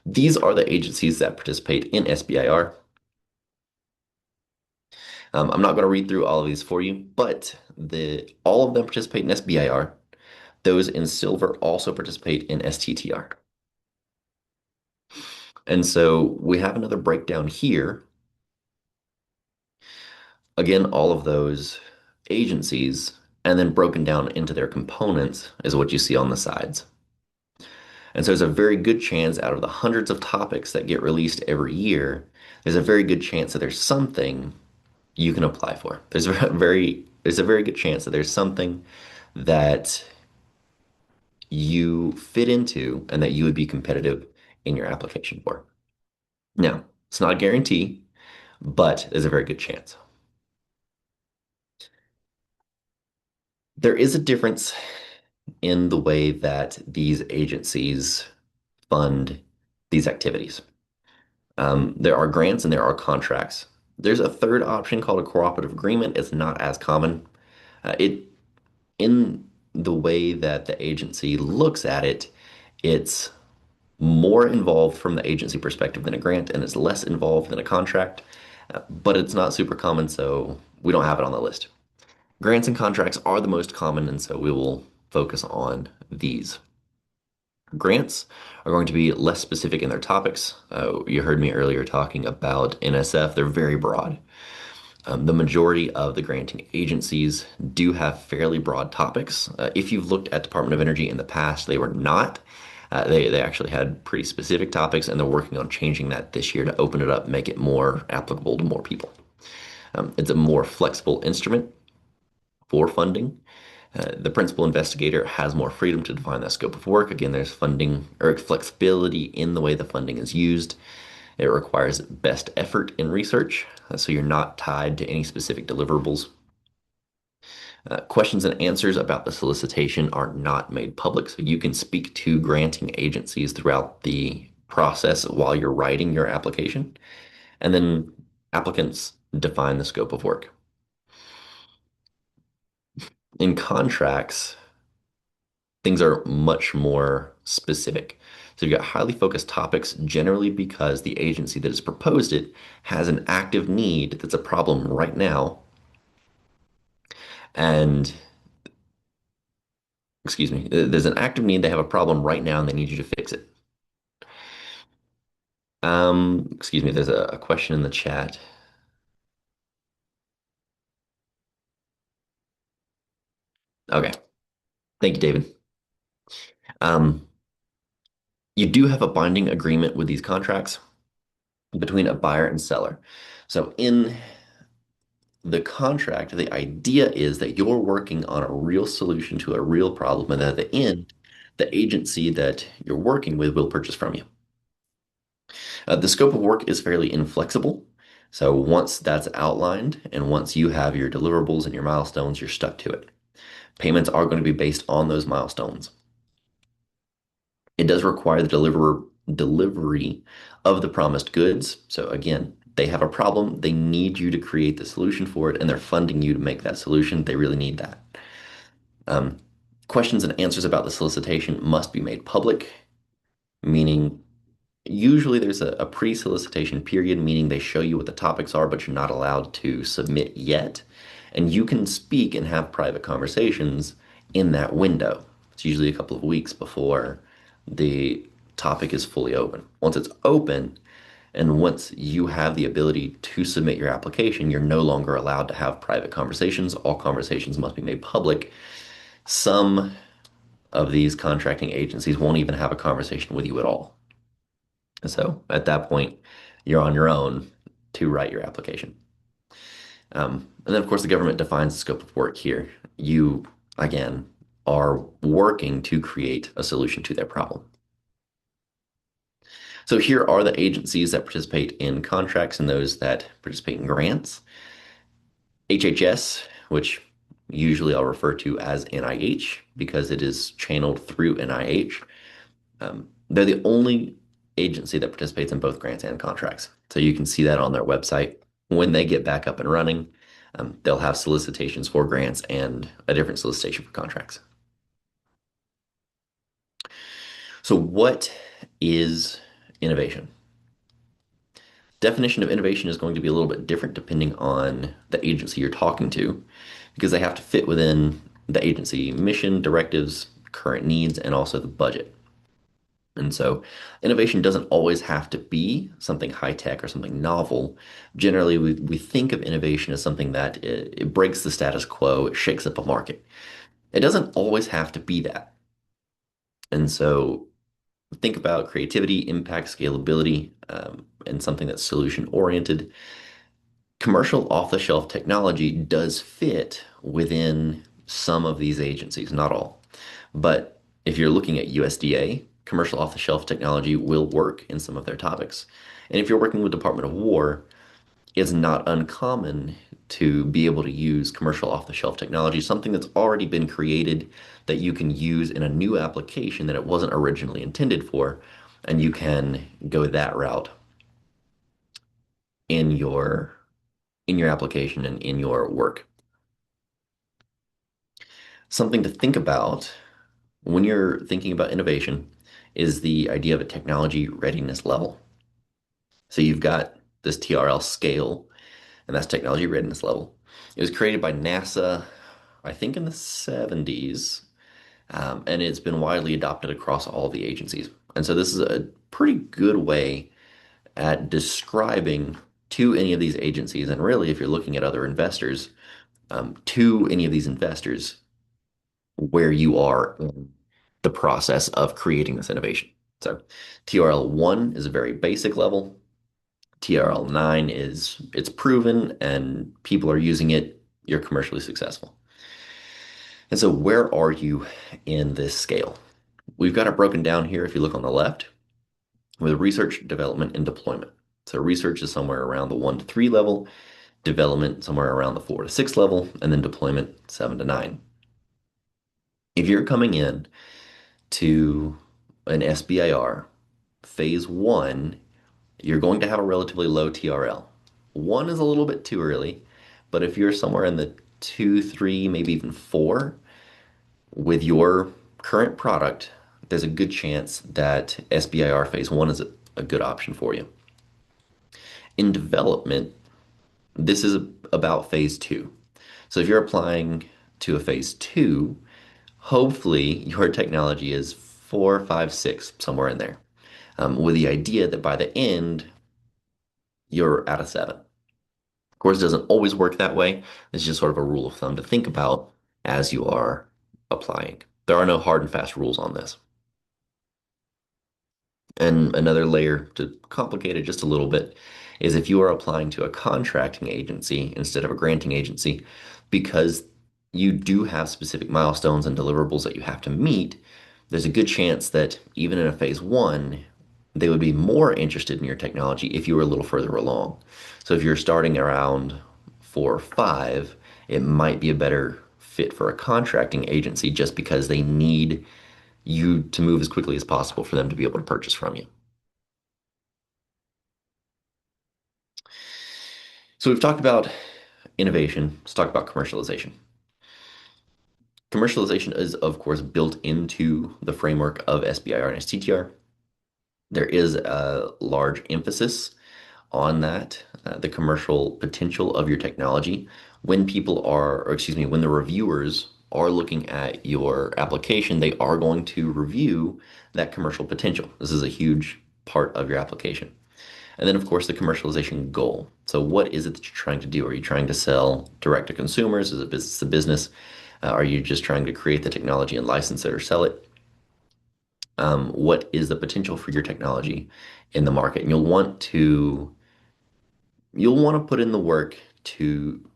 These are the agencies that participate in SBIR. I'm not going to read through all of these for you, but all of them participate in SBIR. Those in silver also participate in STTR. And so we have another breakdown here Again, all of those agencies and then broken down into their components is what you see on the sides. And so there's a very good chance out of the hundreds of topics that get released every year, there's a very good chance that there's something you can apply for. There's a very good chance that there's something that you fit into and that you would be competitive in your application for. Now, it's not a guarantee, but there's a very good chance. There is a difference in the way that these agencies fund these activities. There are grants and there are contracts. There's a third option called a cooperative agreement. It's not as common. It in the way that the agency looks at it, it's more involved from the agency perspective than a grant, and it's less involved than a contract. But it's not super common, so we don't have it on the list. Grants and contracts are the most common, and so we will focus on these. Grants are going to be less specific in their topics. You heard me earlier talking about NSF. They're very broad. The majority of the granting agencies do have fairly broad topics. If you've looked at Department of Energy in the past, they were not. They actually had pretty specific topics, and they're working on changing that this year to open it up, make it more applicable to more people. It's a more flexible instrument for funding. The principal investigator has more freedom to define that scope of work. Again, there's funding or flexibility in the way the funding is used. It requires best effort in research, so you're not tied to any specific deliverables. Questions and answers about the solicitation are not made public, so you can speak to granting agencies throughout the process while you're writing your application. And then applicants define the scope of work. In contracts, things are much more specific. So you've got highly focused topics generally because the agency that has proposed it has an active need that's a problem right now. And excuse me, there's an active need, they have a problem right now and they need you to fix it. Excuse me, there's a question in the chat. Okay, thank you, David. Um, you do have a binding agreement with these contracts between a buyer and seller. So in the contract, the idea is that you're working on a real solution to a real problem, and at the end, the agency that you're working with will purchase from you. The scope of work is fairly inflexible. So once that's outlined and once you have your deliverables and your milestones, you're stuck to it. Payments are going to be based on those milestones. It does require the delivery of the promised goods. So again, they have a problem. They need you to create the solution for it, and they're funding you to make that solution. They really need that. Um, Questions and answers about the solicitation must be made public, meaning usually there's a pre-solicitation period, meaning they show you what the topics are, but you're not allowed to submit yet. And you can speak and have private conversations in that window. It's usually a couple of weeks before the topic is fully open. Once it's open, and once you have the ability to submit your application, you're no longer allowed to have private conversations. All conversations must be made public. Some of these contracting agencies won't even have a conversation with you at all. So at that point, you're on your own to write your application. And then, of course, the government defines the scope of work here. You, again, are working to create a solution to their problem. So here are the agencies that participate in contracts and those that participate in grants. HHS, which usually I'll refer to as NIH because it is channeled through NIH. They're the only agency that participates in both grants and contracts. So you can see that on their website. When they get back up and running, they'll have solicitations for grants and a different solicitation for contracts. So what is innovation? Definition of innovation is going to be a little bit different depending on the agency you're talking to, because they have to fit within the agency mission, directives, current needs, and also the budget. And so innovation doesn't always have to be something high tech or something novel. Generally, we think of innovation as something that it breaks the status quo, it shakes up a market. It doesn't always have to be that. And so think about creativity, impact, scalability, and something that's solution oriented. Commercial off-the-shelf technology does fit within some of these agencies, not all. But if you're looking at USDA, commercial off-the-shelf technology will work in some of their topics. And if you're working with Department of War, it's not uncommon to be able to use commercial off-the-shelf technology, something that's already been created that you can use in a new application that it wasn't originally intended for, and you can go that route in your application and in your work. Something to think about when you're thinking about innovation is the idea of a technology readiness level. So you've got this TRL scale, and that's technology readiness level. It was created by NASA, I think in the 70s, and it's been widely adopted across all the agencies. And so this is a pretty good way at describing to any of these agencies, and really, if you're looking at other investors, to any of these investors, where you are in the process of creating this innovation. So TRL 1 is a very basic level. TRL 9 is it's proven and people are using it, you're commercially successful. And so where are you in this scale? We've got it broken down here if you look on the left with research, development, and deployment. So research is somewhere around the 1 to 3 level, development somewhere around the 4 to 6 level, and then deployment 7 to 9. If you're coming in to an SBIR phase 1, you're going to have a relatively low TRL. 1 is a little bit too early, but if you're somewhere in the 2, 3, maybe even 4 with your current product, there's a good chance that SBIR phase 1 is a good option for you. In development, this is about phase 2. So if you're applying to a phase 2, hopefully your technology is 4, 5, 6, somewhere in there, with the idea that by the end, you're at a 7. Of course, it doesn't always work that way. It's just sort of a rule of thumb to think about as you are applying. There are no hard and fast rules on this. And another layer to complicate it just a little bit is if you are applying to a contracting agency instead of a granting agency, because you do have specific milestones and deliverables that you have to meet, there's a good chance that even in a phase 1, they would be more interested in your technology if you were a little further along. So if you're starting around 4 or 5, it might be a better fit for a contracting agency just because they need you to move as quickly as possible for them to be able to purchase from you. So we've talked about innovation, let's talk about commercialization. Commercialization is, of course, built into the framework of SBIR and STTR. There is a large emphasis on that, the commercial potential of your technology. When people are, or excuse me, when the reviewers are looking at your application, they are going to review that commercial potential. This is a huge part of your application. And then, of course, the commercialization goal. So what is it that you're trying to do? Are you trying to sell direct to consumers? Is it business to business? Are you just trying to create the technology and license it or sell it? What is the potential for your technology in the market? And you'll want to put in the work to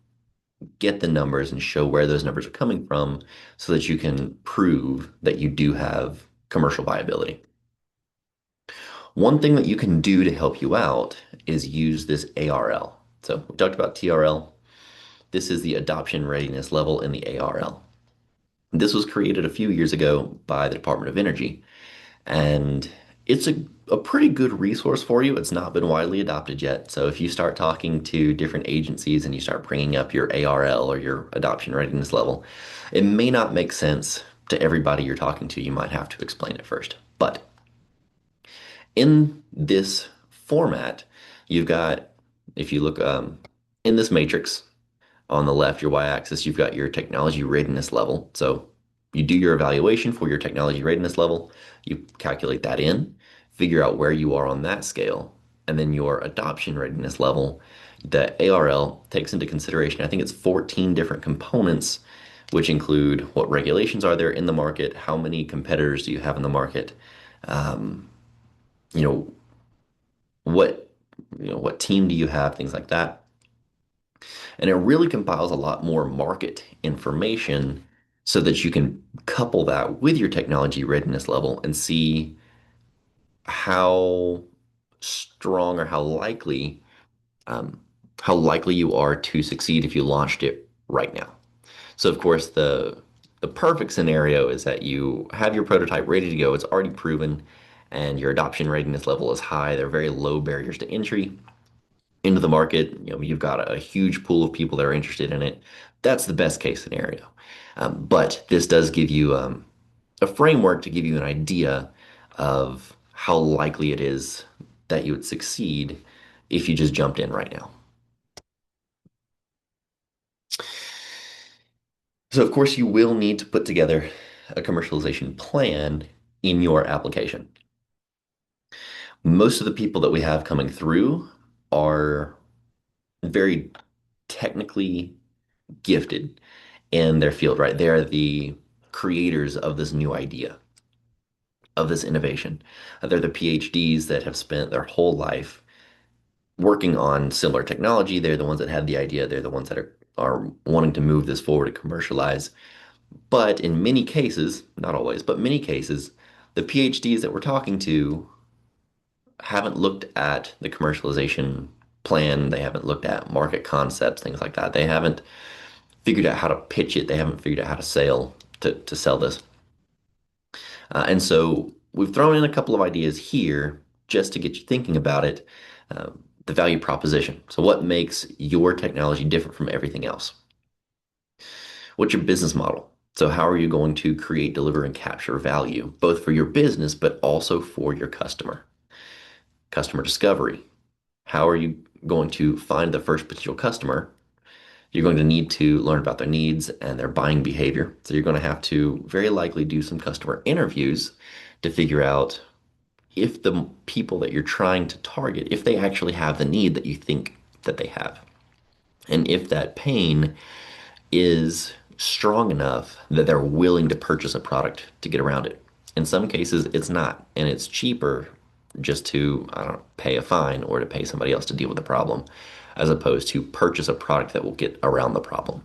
get the numbers and show where those numbers are coming from so that you can prove that you do have commercial viability. One thing that you can do to help you out is use this ARL. So we talked about TRL. This is the adoption readiness level in the ARL. This was created a few years ago by the Department of Energy, and it's a pretty good resource for you. It's not been widely adopted yet. So if you start talking to different agencies and you start bringing up your ARL or your adoption readiness level, it may not make sense to everybody you're talking to. You might have to explain it first. But in this format, you've got, if you look in this matrix on the left, your y-axis, you've got your technology readiness level. So You do your evaluation for your technology readiness level, you calculate that in, figure out where you are on that scale, and then your adoption readiness level, the ARL takes into consideration, I think it's 14 different components, which include what regulations are there in the market, how many competitors do you have in the market, um, you know, what what team do you have, things like that. And it really compiles a lot more market information so that you can couple that with your technology readiness level and see how strong or um, how likely you are to succeed if you launched it right now. So of course the perfect scenario is that you have your prototype ready to go, it's already proven, and your adoption readiness level is high. There are very low barriers to entry into the market. You've got a huge pool of people that are interested in it. That's the best case scenario. But this does give you a framework to give you an idea of how likely it is that you would succeed if you just jumped in right now. So, of course, you will need to put together a commercialization plan in your application. Most of the people that we have coming through are very technically gifted in their field, right? They are the creators of this new idea, of this innovation. They're the PhDs that have spent their whole life working on similar technology. They're the ones that had the idea. They're the ones that are wanting to move this forward to commercialize. But in many cases, not always, but many cases, the PhDs that we're talking to haven't looked at the commercialization plan. They haven't looked at market concepts, things like that. They haven't figured out how to pitch it. They haven't figured out how to sell this. And so we've thrown in a couple of ideas here just to get you thinking about it. Uh, the value proposition. So what makes your technology different from everything else? What's your business model? So how are you going to create, deliver, and capture value, both for your business, but also for your customer? Customer discovery. How are you going to find the first potential customer? You're going to need to learn about their needs and their buying behavior. So you're going to have to very likely do some customer interviews to figure out if the people that you're trying to target, if they actually have the need that you think that they have, and if that pain is strong enough that they're willing to purchase a product to get around it. In some cases, it's not, and it's cheaper just to, I don't know, pay a fine or to pay somebody else to deal with the problem, as opposed to purchase a product that will get around the problem.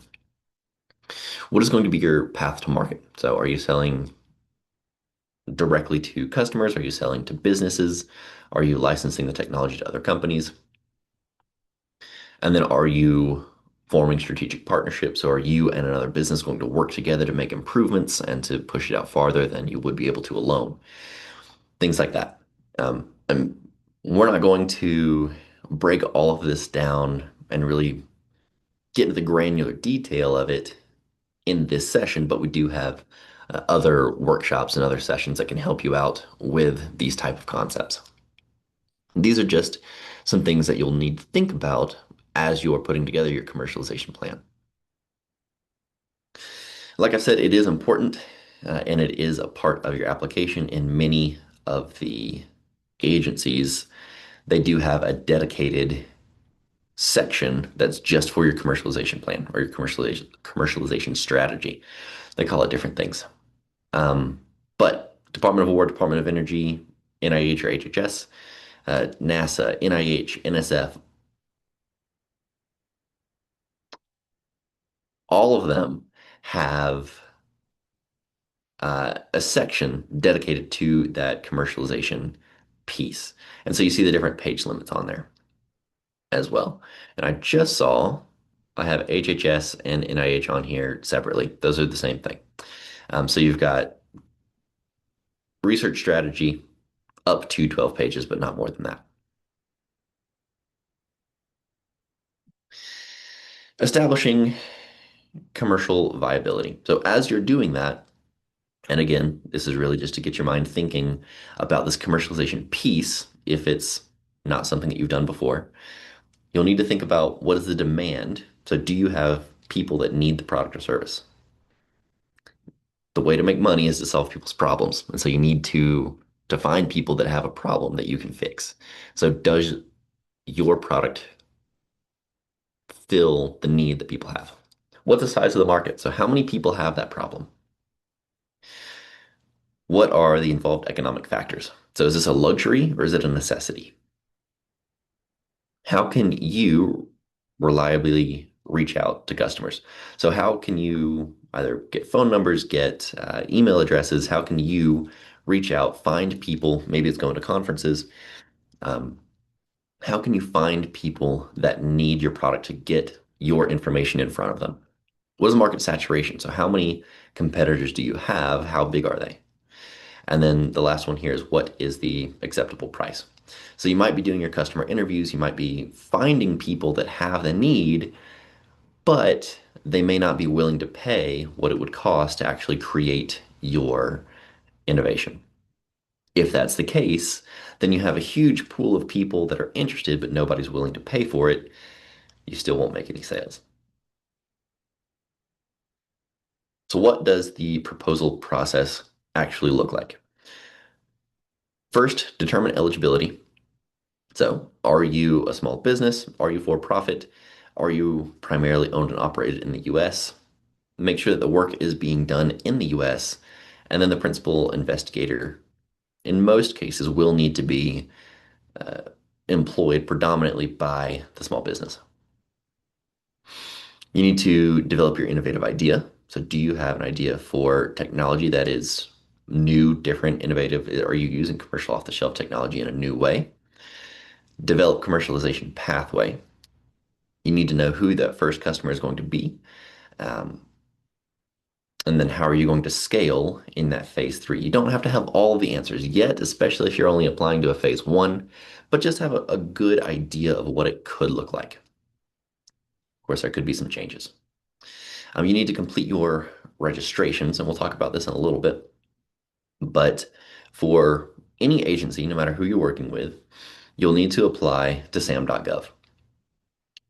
What is going to be your path to market? So, are you selling directly to customers? Are you selling to businesses? Are you licensing the technology to other companies? And then are you forming strategic partnerships, or are you and another business going to work together to make improvements and to push it out farther than you would be able to alone? Things like that. And we're not going to break all of this down and really get into the granular detail of it in this session, but we do have other workshops and other sessions that can help you out with these type of concepts. These are just some things that you'll need to think about as you're putting together your commercialization plan. Like I said, it is important and it is a part of your application. In many of the agencies, they do have a dedicated section that's just for your commercialization plan or your commercialization strategy. They call it different things. But Department of War, Department of Energy, NIH or HHS, NASA, NIH, NSF, all of them have a section dedicated to that commercialization piece. And so you see the different page limits on there as well. And I just saw I have HHS and NIH on here separately. Those are the same thing. So you've got research strategy up to 12 pages, but not more than that. Establishing commercial viability. So as you're doing that, and again, this is really just to get your mind thinking about this commercialization piece, if it's not something that you've done before, you'll need to think about what is the demand. So do you have people that need the product or service? The way to make money is to solve people's problems. And so you need to find people that have a problem that you can fix. So does your product fill the need that people have? What's the size of the market? So how many people have that problem? What are the involved economic factors? So is this a luxury or is it a necessity? How can you reliably reach out to customers? So how can you either get phone numbers, get email addresses? How can you reach out, find people? Maybe it's going to conferences. Um, how can you find people that need your product to get your information in front of them? What is market saturation? So how many competitors do you have? How big are they? And then the last one here is what is the acceptable price? So you might be doing your customer interviews, you might be finding people that have the need, but they may not be willing to pay what it would cost to actually create your innovation. If that's the case, then you have a huge pool of people that are interested, but nobody's willing to pay for it. You still won't make any sales. So what does the proposal process actually look like? First, determine eligibility. So, are you a small business? Are you for profit? Are you primarily owned and operated in the US? Make sure that the work is being done in the US. And then the principal investigator, in most cases, will need to be uh, employed predominantly by the small business. You need to develop your innovative idea. So, do you have an idea for technology that is new, different, innovative? Are you using commercial off-the-shelf technology in a new way? Develop commercialization pathway. You need to know who that first customer is going to be. Um, and then how are you going to scale in that phase three? You don't have to have all the answers yet, especially if you're only applying to a phase one, but just have a good idea of what it could look like. Of course, there could be some changes. You need to complete your registrations, and we'll talk about this in a little bit. But for any agency, no matter who you're working with, you'll need to apply to sam.gov.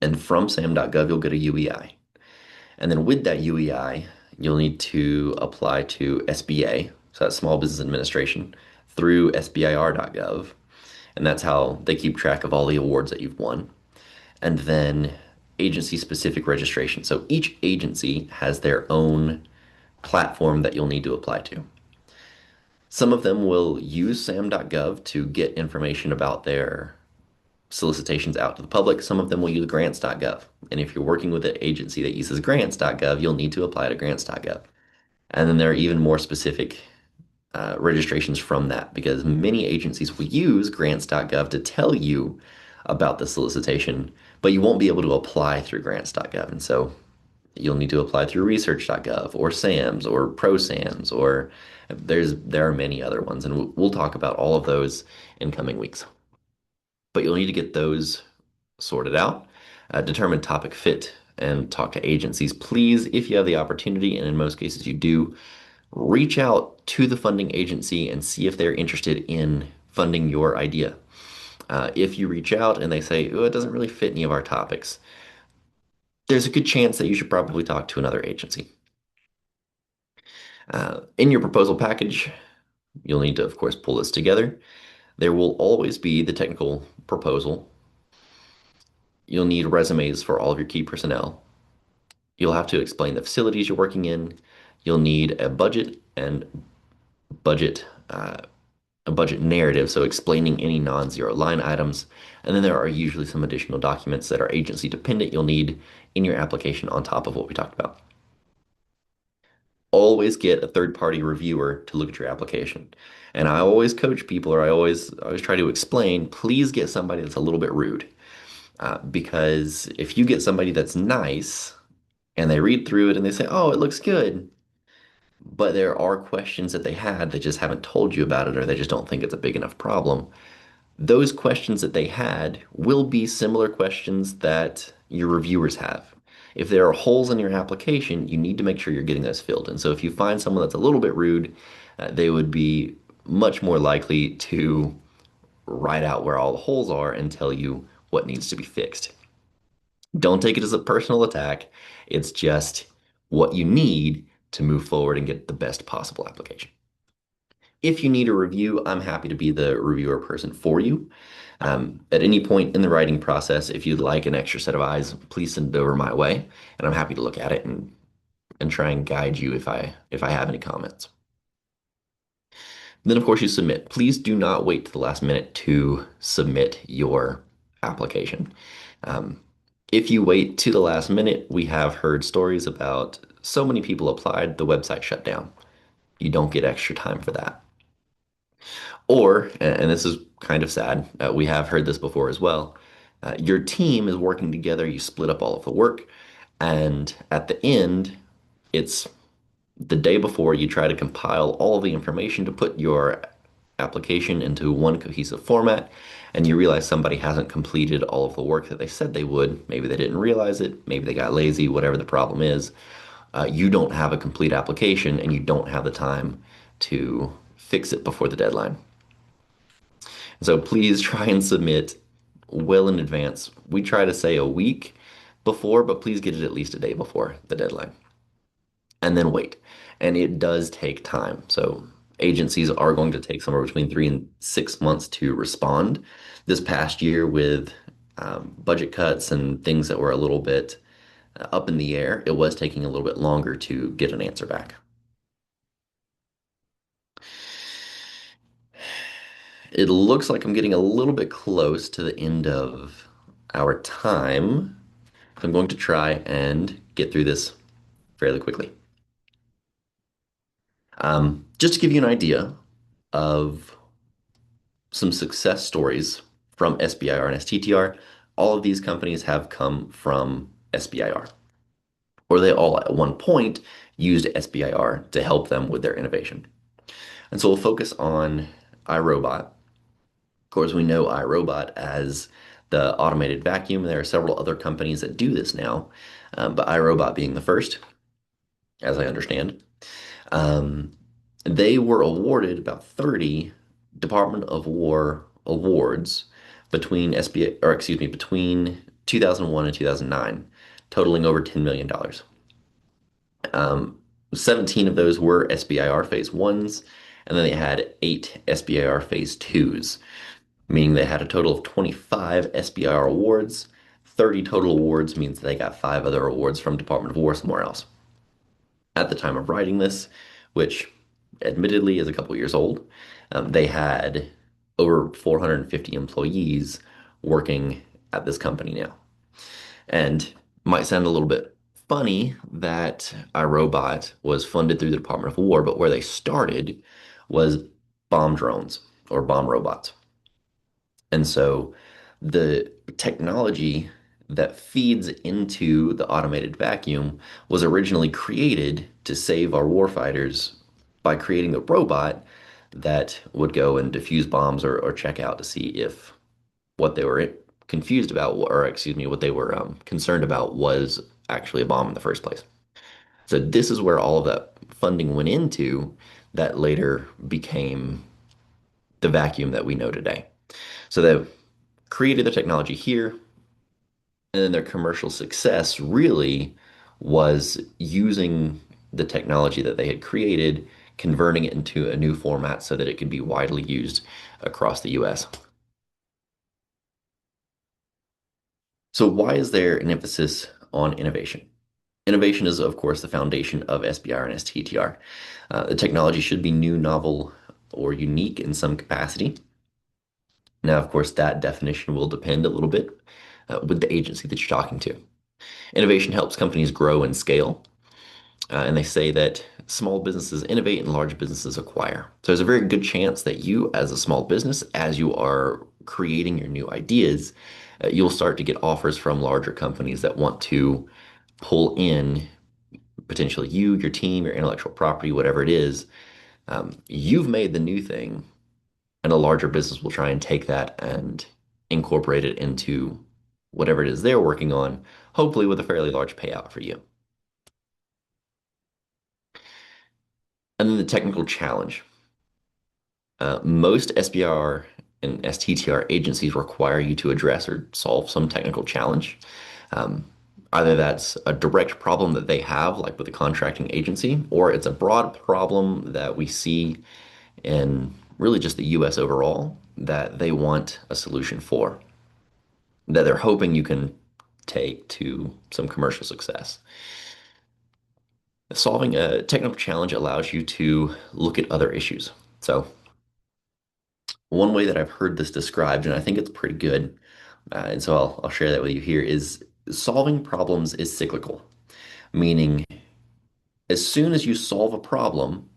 And from sam.gov, you'll get a UEI. And then with that UEI, you'll need to apply to SBA, so that's Small Business Administration, through SBIR.gov. And that's how they keep track of all the awards that you've won. And then agency specific registration. So each agency has their own platform that you'll need to apply to. Some of them will use sam.gov to get information about their solicitations out to the public. Some of them will use grants.gov. And if you're working with an agency that uses grants.gov, you'll need to apply to grants.gov. And then there are even more specific registrations from that because many agencies will use grants.gov to tell you about the solicitation, but you won't be able to apply through grants.gov. And so you'll need to apply through research.gov or SAMS or ProSAMS or there are many other ones. And we'll talk about all of those in coming weeks. But you'll need to get those sorted out, determine topic fit, and talk to agencies. Please, if you have the opportunity, and in most cases you do, reach out to the funding agency and see if they're interested in funding your idea. If you reach out and they say, oh, it doesn't really fit any of our topics, there's a good chance that you should probably talk to another agency. In your proposal package, you'll need to, of course, pull this together. There will always be the technical proposal. You'll need resumes for all of your key personnel. You'll have to explain the facilities you're working in. You'll need a budget and budget a budget narrative, so explaining any non-zero line items. And then there are usually some additional documents that are agency dependent you'll need in your application on top of what we talked about. Always get a third-party reviewer to look at your application. And I always coach people, or I always try to explain, please get somebody that's a little bit rude. Because if you get somebody that's nice and they read through it and they say, oh, it looks good, but there are questions that they had that just haven't told you about it or they just don't think it's a big enough problem, those questions that they had will be similar questions that your reviewers have. If there are holes in your application, you need to make sure you're getting those filled. And so if you find someone that's a little bit rude, they would be much more likely to write out where all the holes are and tell you what needs to be fixed. Don't take it as a personal attack. It's just what you need to move forward and get the best possible application. If you need a review, I'm happy to be the reviewer person for you. At any point in the writing process, if you'd like an extra set of eyes, please send it over my way, and I'm happy to look at it and try and guide you if I have any comments. Then, of course, you submit. Please do not wait to the last minute to submit your application. Um, if you wait to the last minute, we have heard stories about so many people applied, the website shut down. You don't get extra time for that. Or, and this is kind of sad, we have heard this before as well. Your team is working together, you split up all of the work, and at the end, it's the day before you try to compile all of the information to put your application into one cohesive format, and you realize somebody hasn't completed all of the work that they said they would. Maybe they didn't realize it, maybe they got lazy, whatever the problem is. You don't have a complete application and you don't have the time to fix it before the deadline. So please try and submit well in advance. We try to say a week before, but please get it at least a day before the deadline. And then wait. And it does take time. So agencies are going to take somewhere between 3 and 6 months to respond. This past year, with budget cuts and things that were a little bit up in the air, it was taking a little bit longer to get an answer back. It looks like I'm getting a little bit close to the end of our time. So I'm going to try and get through this fairly quickly. Just to give you an idea of some success stories from SBIR and STTR, all of these companies have come from SBIR, or they all at one point used SBIR to help them with their innovation. And so we'll focus on iRobot. Of course, we know iRobot as the automated vacuum. There are several other companies that do this now, but iRobot being the first, as I understand. Um, they were awarded about 30 Department of War awards between between 2001 and 2009, totaling over $10 million. 17 of those were SBIR phase ones, and then they had 8 SBIR phase twos, meaning they had a total of 25 SBIR awards. 30 total awards means they got 5 other awards from Department of War somewhere else. At the time of writing this, which admittedly is a couple years old, they had over 450 employees working at this company now. And might sound a little bit funny that iRobot was funded through the Department of War, but where they started was bomb drones or bomb robots. And so the technology that feeds into the automated vacuum was originally created to save our warfighters by creating a robot that would go and defuse bombs or check out to see if what they were confused about, or excuse me, what they were concerned about was actually a bomb in the first place. So this is where all of that funding went into that later became the vacuum that we know today. So they created the technology here, and then their commercial success really was using the technology that they had created, converting it into a new format so that it could be widely used across the US. So why is there an emphasis on innovation? Innovation is, of course, the foundation of SBIR and STTR. The technology should be new, novel, or unique in some capacity. Now, of course, that definition will depend a little bit with the agency that you're talking to. Innovation helps companies grow and scale. And they say that small businesses innovate and large businesses acquire. So there's a very good chance that you, as a small business, as you are creating your new ideas, you'll start to get offers from larger companies that want to pull in potentially you, your team, your intellectual property, whatever it is. You've made the new thing, and a larger business will try and take that and incorporate it into whatever it is they're working on, hopefully with a fairly large payout for you. And then the technical challenge. Most SBIR and STTR agencies require you to address or solve some technical challenge. Either that's a direct problem that they have, like with the contracting agency, or it's a broad problem that we see in really just the US overall that they want a solution for, that they're hoping you can take to some commercial success. Solving a technical challenge allows you to look at other issues. So, one way that I've heard this described, and I think it's pretty good, and so I'll share that with you here, is solving problems is cyclical, meaning as soon as you solve a problem,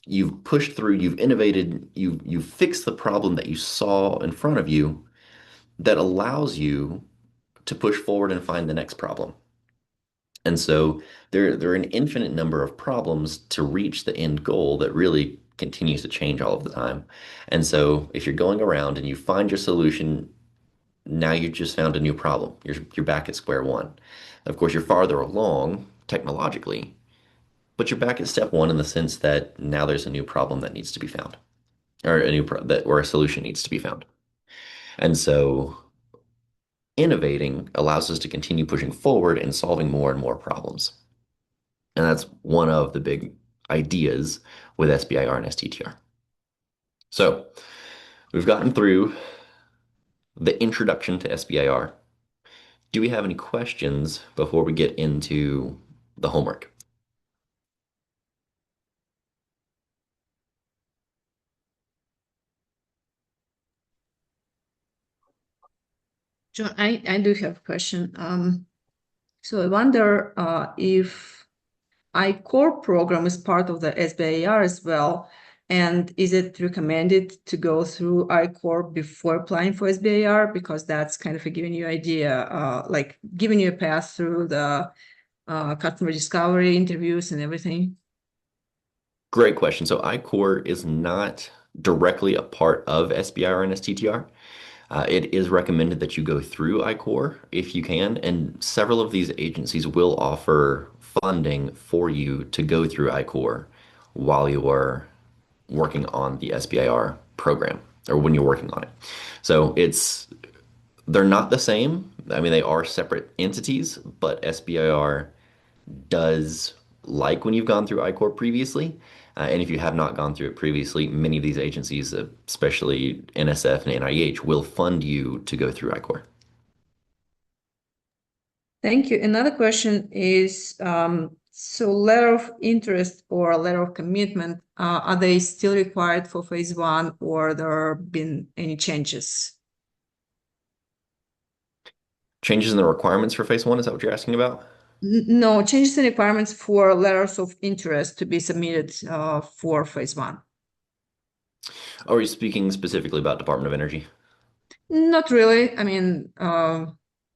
you've pushed through, you've innovated, you've fixed the problem that you saw in front of you that allows you to push forward and find the next problem. And so there are an infinite number of problems to reach the end goal that really continues to change all of the time. And so if you're going around and you find your solution, now you've just found a new problem. You're back at square one. Of course, you're farther along technologically, but you're back at step one in the sense that now there's a new problem that needs to be found, or a new pro that or a solution needs to be found. And so innovating allows us to continue pushing forward and solving more and more problems. And that's one of the big ideas with SBIR and STTR. So we've gotten through the introduction to SBIR. Do we have any questions before we get into the homework? John, I do have a question. So I wonder if I-Core program is part of the SBIR as well, and is it recommended to go through I-Core before applying for SBIR? Because that's kind of giving you idea, like giving you a path through the customer discovery interviews and everything. Great question. So I-Core is not directly a part of SBIR and STTR. It is recommended that you go through I-Core if you can, and several of these agencies will offer funding for you to go through I-Core while you are working on the SBIR program or when you're working on it. So they're not the same. I mean, they are separate entities, but SBIR does like when you've gone through I-Core previously. And if you have not gone through it previously, many of these agencies, especially NSF and NIH, will fund you to go through I-Core. Thank you. Another question is, so letter of interest or letter of commitment, are they still required for phase one, or there been any changes? Changes in the requirements for phase one, is that what you're asking about? No, changes in requirements for letters of interest to be submitted for phase one. Or are you speaking specifically about Department of Energy? Not really. I mean,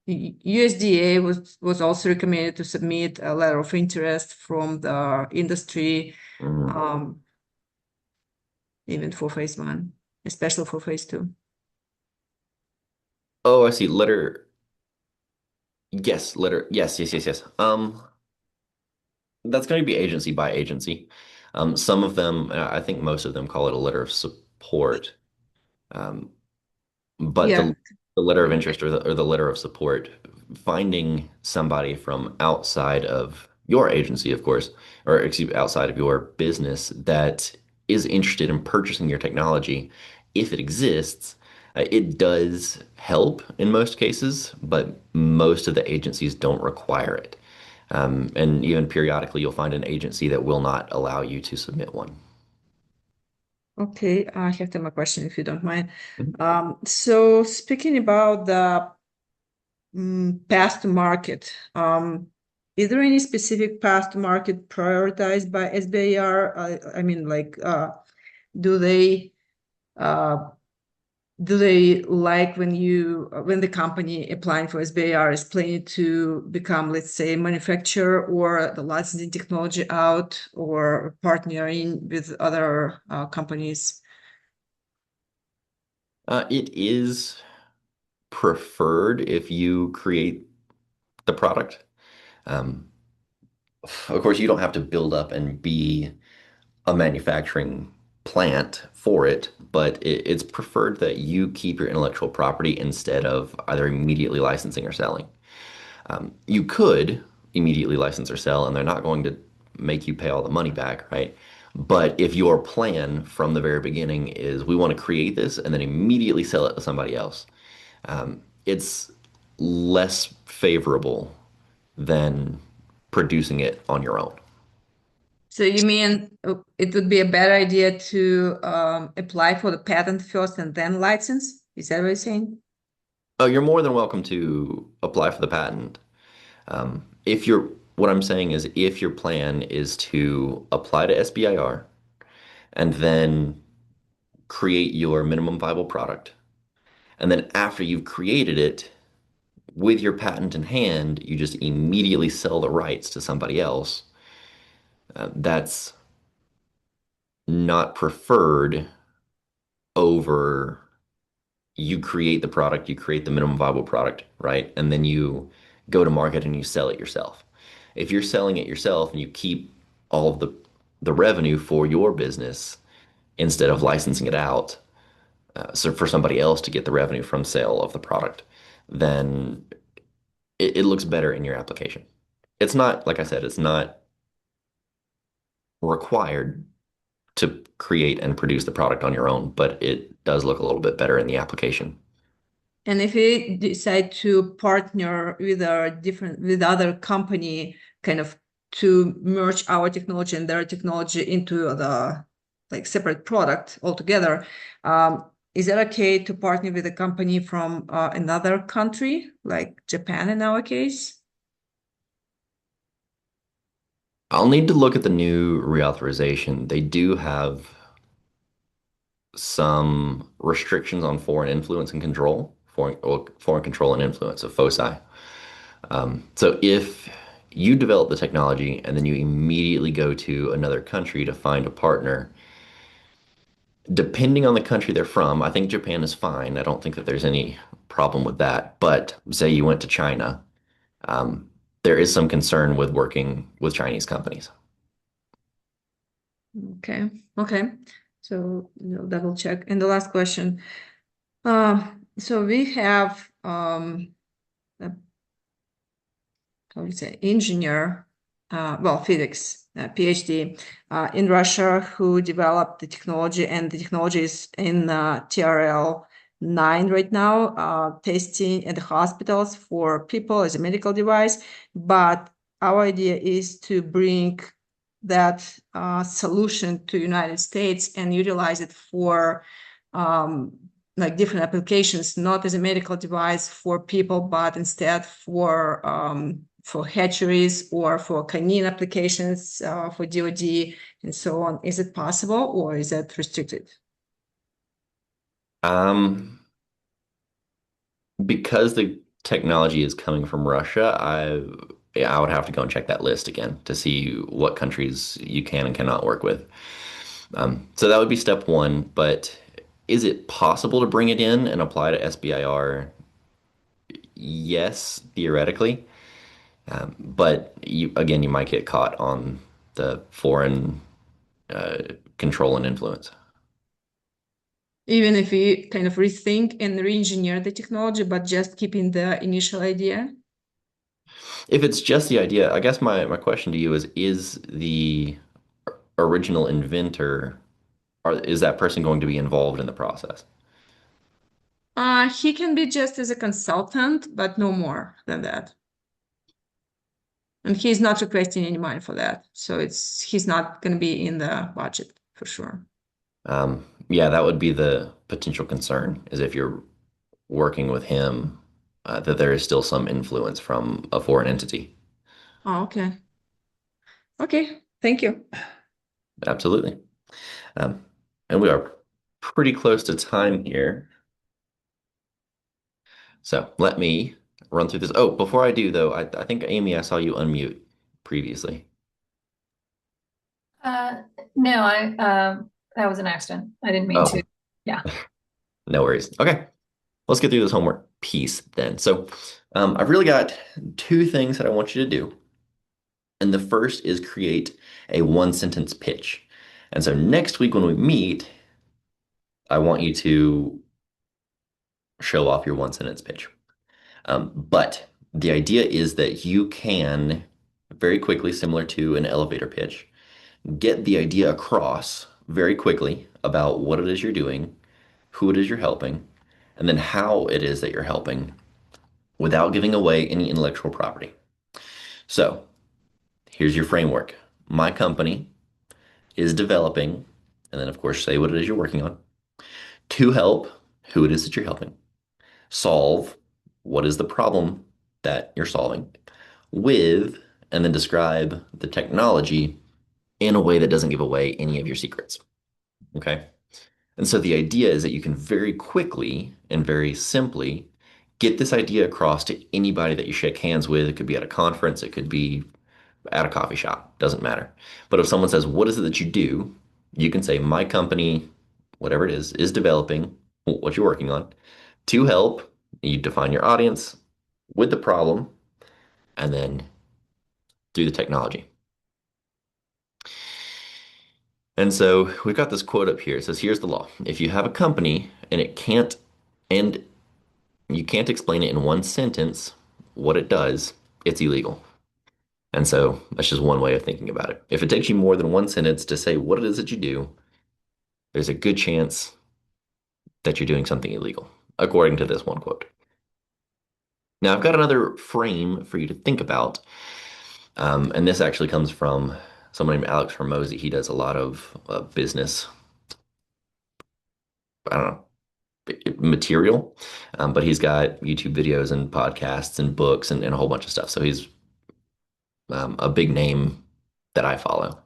USDA was also recommended to submit a letter of interest from the industry, Mhm. even for phase one, especially for phase two. Oh, I see. Letter. Yes, letter. Yes, yes, yes, yes. That's going to be agency by agency. Some of them, I think most of them call it a letter of support. Um, But Yeah. the letter of interest or the letter of support, finding somebody from outside of your agency, of course, or excuse me, outside of your business that is interested in purchasing your technology, if it exists, it does help in most cases, but most of the agencies don't require it. And even periodically, you'll find an agency that will not allow you to submit one. Okay, I have my question if you don't mind. Mhm. So speaking about the path to market, is there any specific path to market prioritized by SBIR? I mean, like, do they uh, like when the company applying for SBIR is planning to become, let's say, manufacturer or the licensing technology out or partnering with other companies? It is preferred if you create the product. Um, of course, you don't have to build up and be a manufacturing plant for it, but it's preferred that you keep your intellectual property instead of either immediately licensing or selling. You could immediately license or sell, and they're not going to make you pay all the money back, right? But if your plan from the very beginning is we want to create this and then immediately sell it to somebody else, it's less favorable than producing it on your own. So you mean it would be a better idea to apply for the patent first and then license? Is that what you're saying? Oh, you're more than welcome to apply for the patent. If you're, what I'm saying is, if your plan is to apply to SBIR and then create your minimum viable product, and then after you've created it with your patent in hand, you just immediately sell the rights to somebody else, that's not preferred over you create the product, you create the minimum viable product, right? And then you go to market and you sell it yourself. If you're selling it yourself and you keep all of the revenue for your business instead of licensing it out, so for somebody else to get the revenue from sale of the product, then it looks better in your application. It's not, like I said, it's not required to create and produce the product on your own, but it does look a little bit better in the application. And if we decide to partner with a different with other company, kind of to merge our technology and their technology into the like separate product altogether, is it okay to partner with a company from another country, like Japan in our case? I'll need to look at the new reauthorization. They do have some restrictions on foreign influence and control, foreign control and influence of foci. So if you develop the technology and then you immediately go to another country to find a partner, depending on the country they're from, I think Japan is fine. I don't think that there's any problem with that. But say you went to China, um, there is some concern with working with Chinese companies. Okay, okay. So we'll double check. And the last question. Uh, so we have a how do you say, engineer, well, physics, PhD in Russia who developed the technology, and the technology is in TRL 9 right now, testing at the hospitals for people as a medical device. But our idea is to bring that solution to United States and utilize it for like different applications, not as a medical device for people, but instead for hatcheries or for canine applications, for DoD and so on. Is it possible or is that restricted? Um, because the technology is coming from Russia, yeah, I would have to go and check that list again to see what countries you can and cannot work with. So that would be step one. But is it possible to bring it in and apply to SBIR? Yes, theoretically. But you again, you might get caught on the foreign uh, control and influence. Even if we kind of rethink and re-engineer the technology, but just keeping the initial idea? If it's just the idea, I guess my question to you is the original inventor, or is that person going to be involved in the process? He can be just as a consultant, but no more than that. And he's not requesting any money for that. So he's not going to be in the budget for sure. Yeah, that would be the potential concern, is if you're working with him, that there is still some influence from a foreign entity. Oh, okay. Okay, thank you. Absolutely. Um, and we are pretty close to time here. So let me run through this. Oh, before I do, though, I think, Amy, I saw you unmute previously. Uh, no, that was an accident. I didn't mean to. Oh, Yeah. no worries. Okay, let's get through this homework piece then. So I've really got two things that I want you to do. And the first is create a one sentence pitch. And so next week when we meet, I want you to show off your one sentence pitch. But The idea is that you can very quickly, similar to an elevator pitch, get the idea across very quickly about what it is you're doing, who it is you're helping, and then how it is that you're helping without giving away any intellectual property. So here's your framework. My company is developing, and then of course say what it is you're working on, to help who it is that you're helping, solve what is the problem that you're solving with, and then describe the technology in a way that doesn't give away any of your secrets. Okay. And so the idea is that you can very quickly and very simply get this idea across to anybody that you shake hands with. It could be at a conference, it could be at a coffee shop, doesn't matter. But if someone says, what is it that you do? You can say, my company, whatever it is developing what you're working on to help. You define your audience with the problem and then do the technology. And so we've got this quote up here. It says, here's the law. If you have a company and you can't explain it in one sentence what it does, it's illegal. And so that's just one way of thinking about it. If it takes you more than one sentence to say what it is that you do, there's a good chance that you're doing something illegal, according to this one quote. Now, I've got another frame for you to think about. And this actually comes from someone named Alex Hormozy. He does a lot of business, I don't know, material, but he's got YouTube videos and podcasts and books and a whole bunch of stuff. So he's a big name that I follow.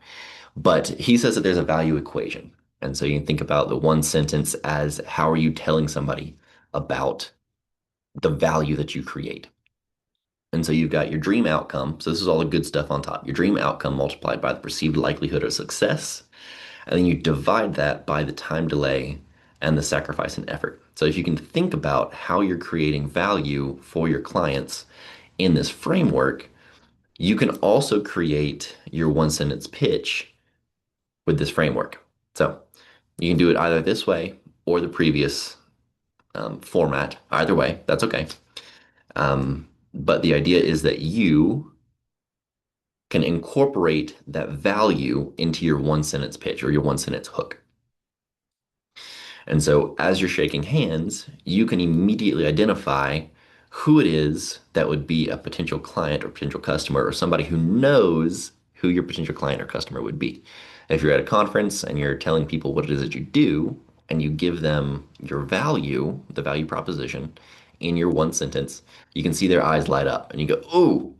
But he says that there's a value equation. And so you can think about the one sentence as how are you telling somebody about the value that you create? And so you've got your dream outcome. So this is all the good stuff on top. Your dream outcome multiplied by the perceived likelihood of success. And then you divide that by the time delay and the sacrifice and effort. So if you can think about how you're creating value for your clients in this framework, you can also create your one sentence pitch with this framework. So you can do it either this way or the previous format. Either way, that's okay. But the idea is that you can incorporate that value into your one sentence pitch or your one sentence hook. And so as you're shaking hands, you can immediately identify who it is that would be a potential client or potential customer or somebody who knows who your potential client or customer would be. If you're at a conference and you're telling people what it is that you do and you give them your value, the value proposition in your one sentence, you can see their eyes light up and you go, oh,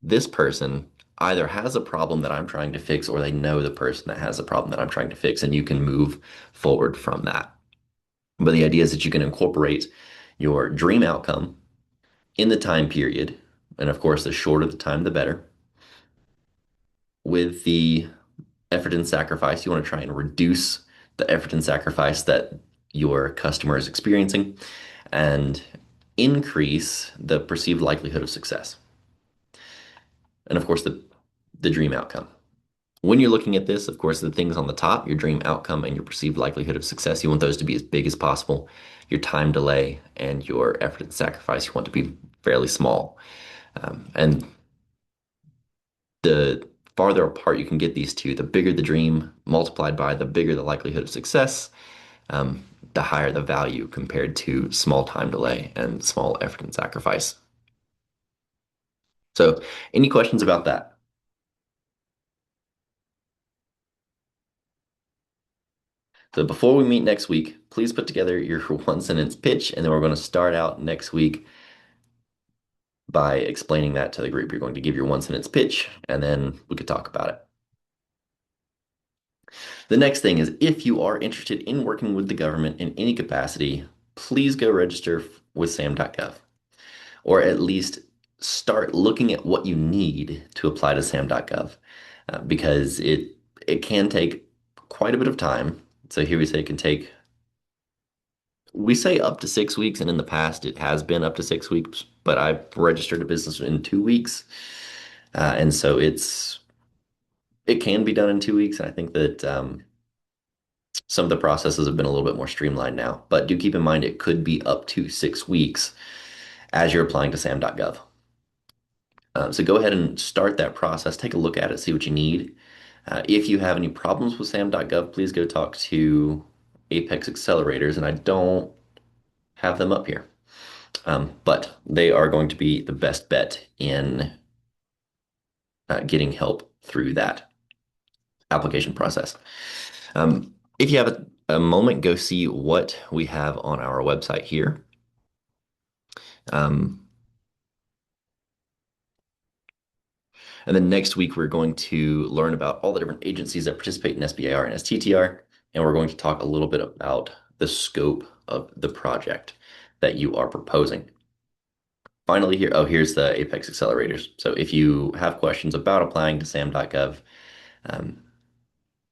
this person either has a problem that I'm trying to fix or they know the person that has a problem that I'm trying to fix, and you can move forward from that. But the idea is that you can incorporate your dream outcome in the time period, and of course, the shorter the time, the better, with the effort and sacrifice. You want to try and reduce the effort and sacrifice that your customer is experiencing and increase the perceived likelihood of success. And of course, the dream outcome. When you're looking at this, of course, the things on the top, your dream outcome and your perceived likelihood of success, you want those to be as big as possible. Your time delay and your effort and sacrifice, you want to be fairly small. And the farther apart you can get these two, the bigger the dream multiplied by the bigger the likelihood of success, the higher the value compared to small time delay and small effort and sacrifice. So, any questions about that? So before we meet next week, please put together your one sentence pitch, and then we're going to start out next week by explaining that to the group. You're going to give your one sentence pitch, and then we could talk about it. The next thing is if you are interested in working with the government in any capacity, please go register with sam.gov, or at least start looking at what you need to apply to sam.gov, because it can take quite a bit of time. So here we say it can take, we say up to 6 weeks, and in the past it has been up to 6 weeks, but I've registered a business in 2 weeks. And so it can be done in 2 weeks. And I think that some of the processes have been a little bit more streamlined now, but do keep in mind it could be up to 6 weeks as you're applying to sam.gov. So go ahead and start that process. Take a look at it, see what you need. If you have any problems with SAM.gov, please go talk to Apex Accelerators, and I don't have them up here. But they are going to be the best bet in getting help through that application process. If you have a moment, go see what we have on our website here. Um, and then next week, we're going to learn about all the different agencies that participate in SBIR and STTR, and we're going to talk a little bit about the scope of the project that you are proposing. Finally, here's the Apex accelerators. So if you have questions about applying to SAM.gov, um,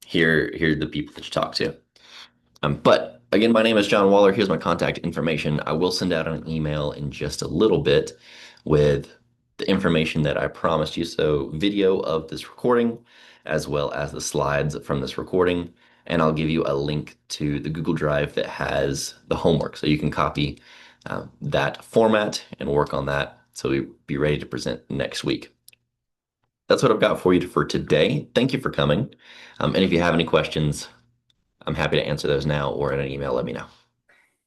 here are the people that you talk to. But again, my name is John Waller. Here's my contact information. I will send out an email in just a little bit with the information that I promised you. So video of this recording, as well as the slides from this recording. And I'll give you a link to the Google Drive that has the homework. So you can copy that format and work on that. So we'll be ready to present next week. That's what I've got for you for today. Thank you for coming. And if you have any questions, I'm happy to answer those now or in an email, let me know.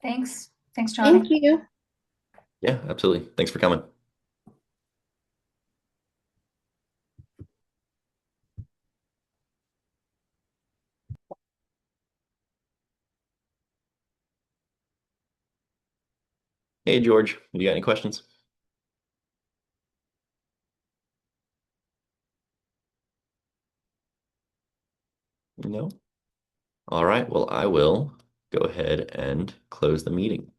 Thanks. Thanks, Thank Johnny. you. Yeah, absolutely. Thanks for coming. Hey, George, you got any questions? No? All right, well, I will go ahead and close the meeting.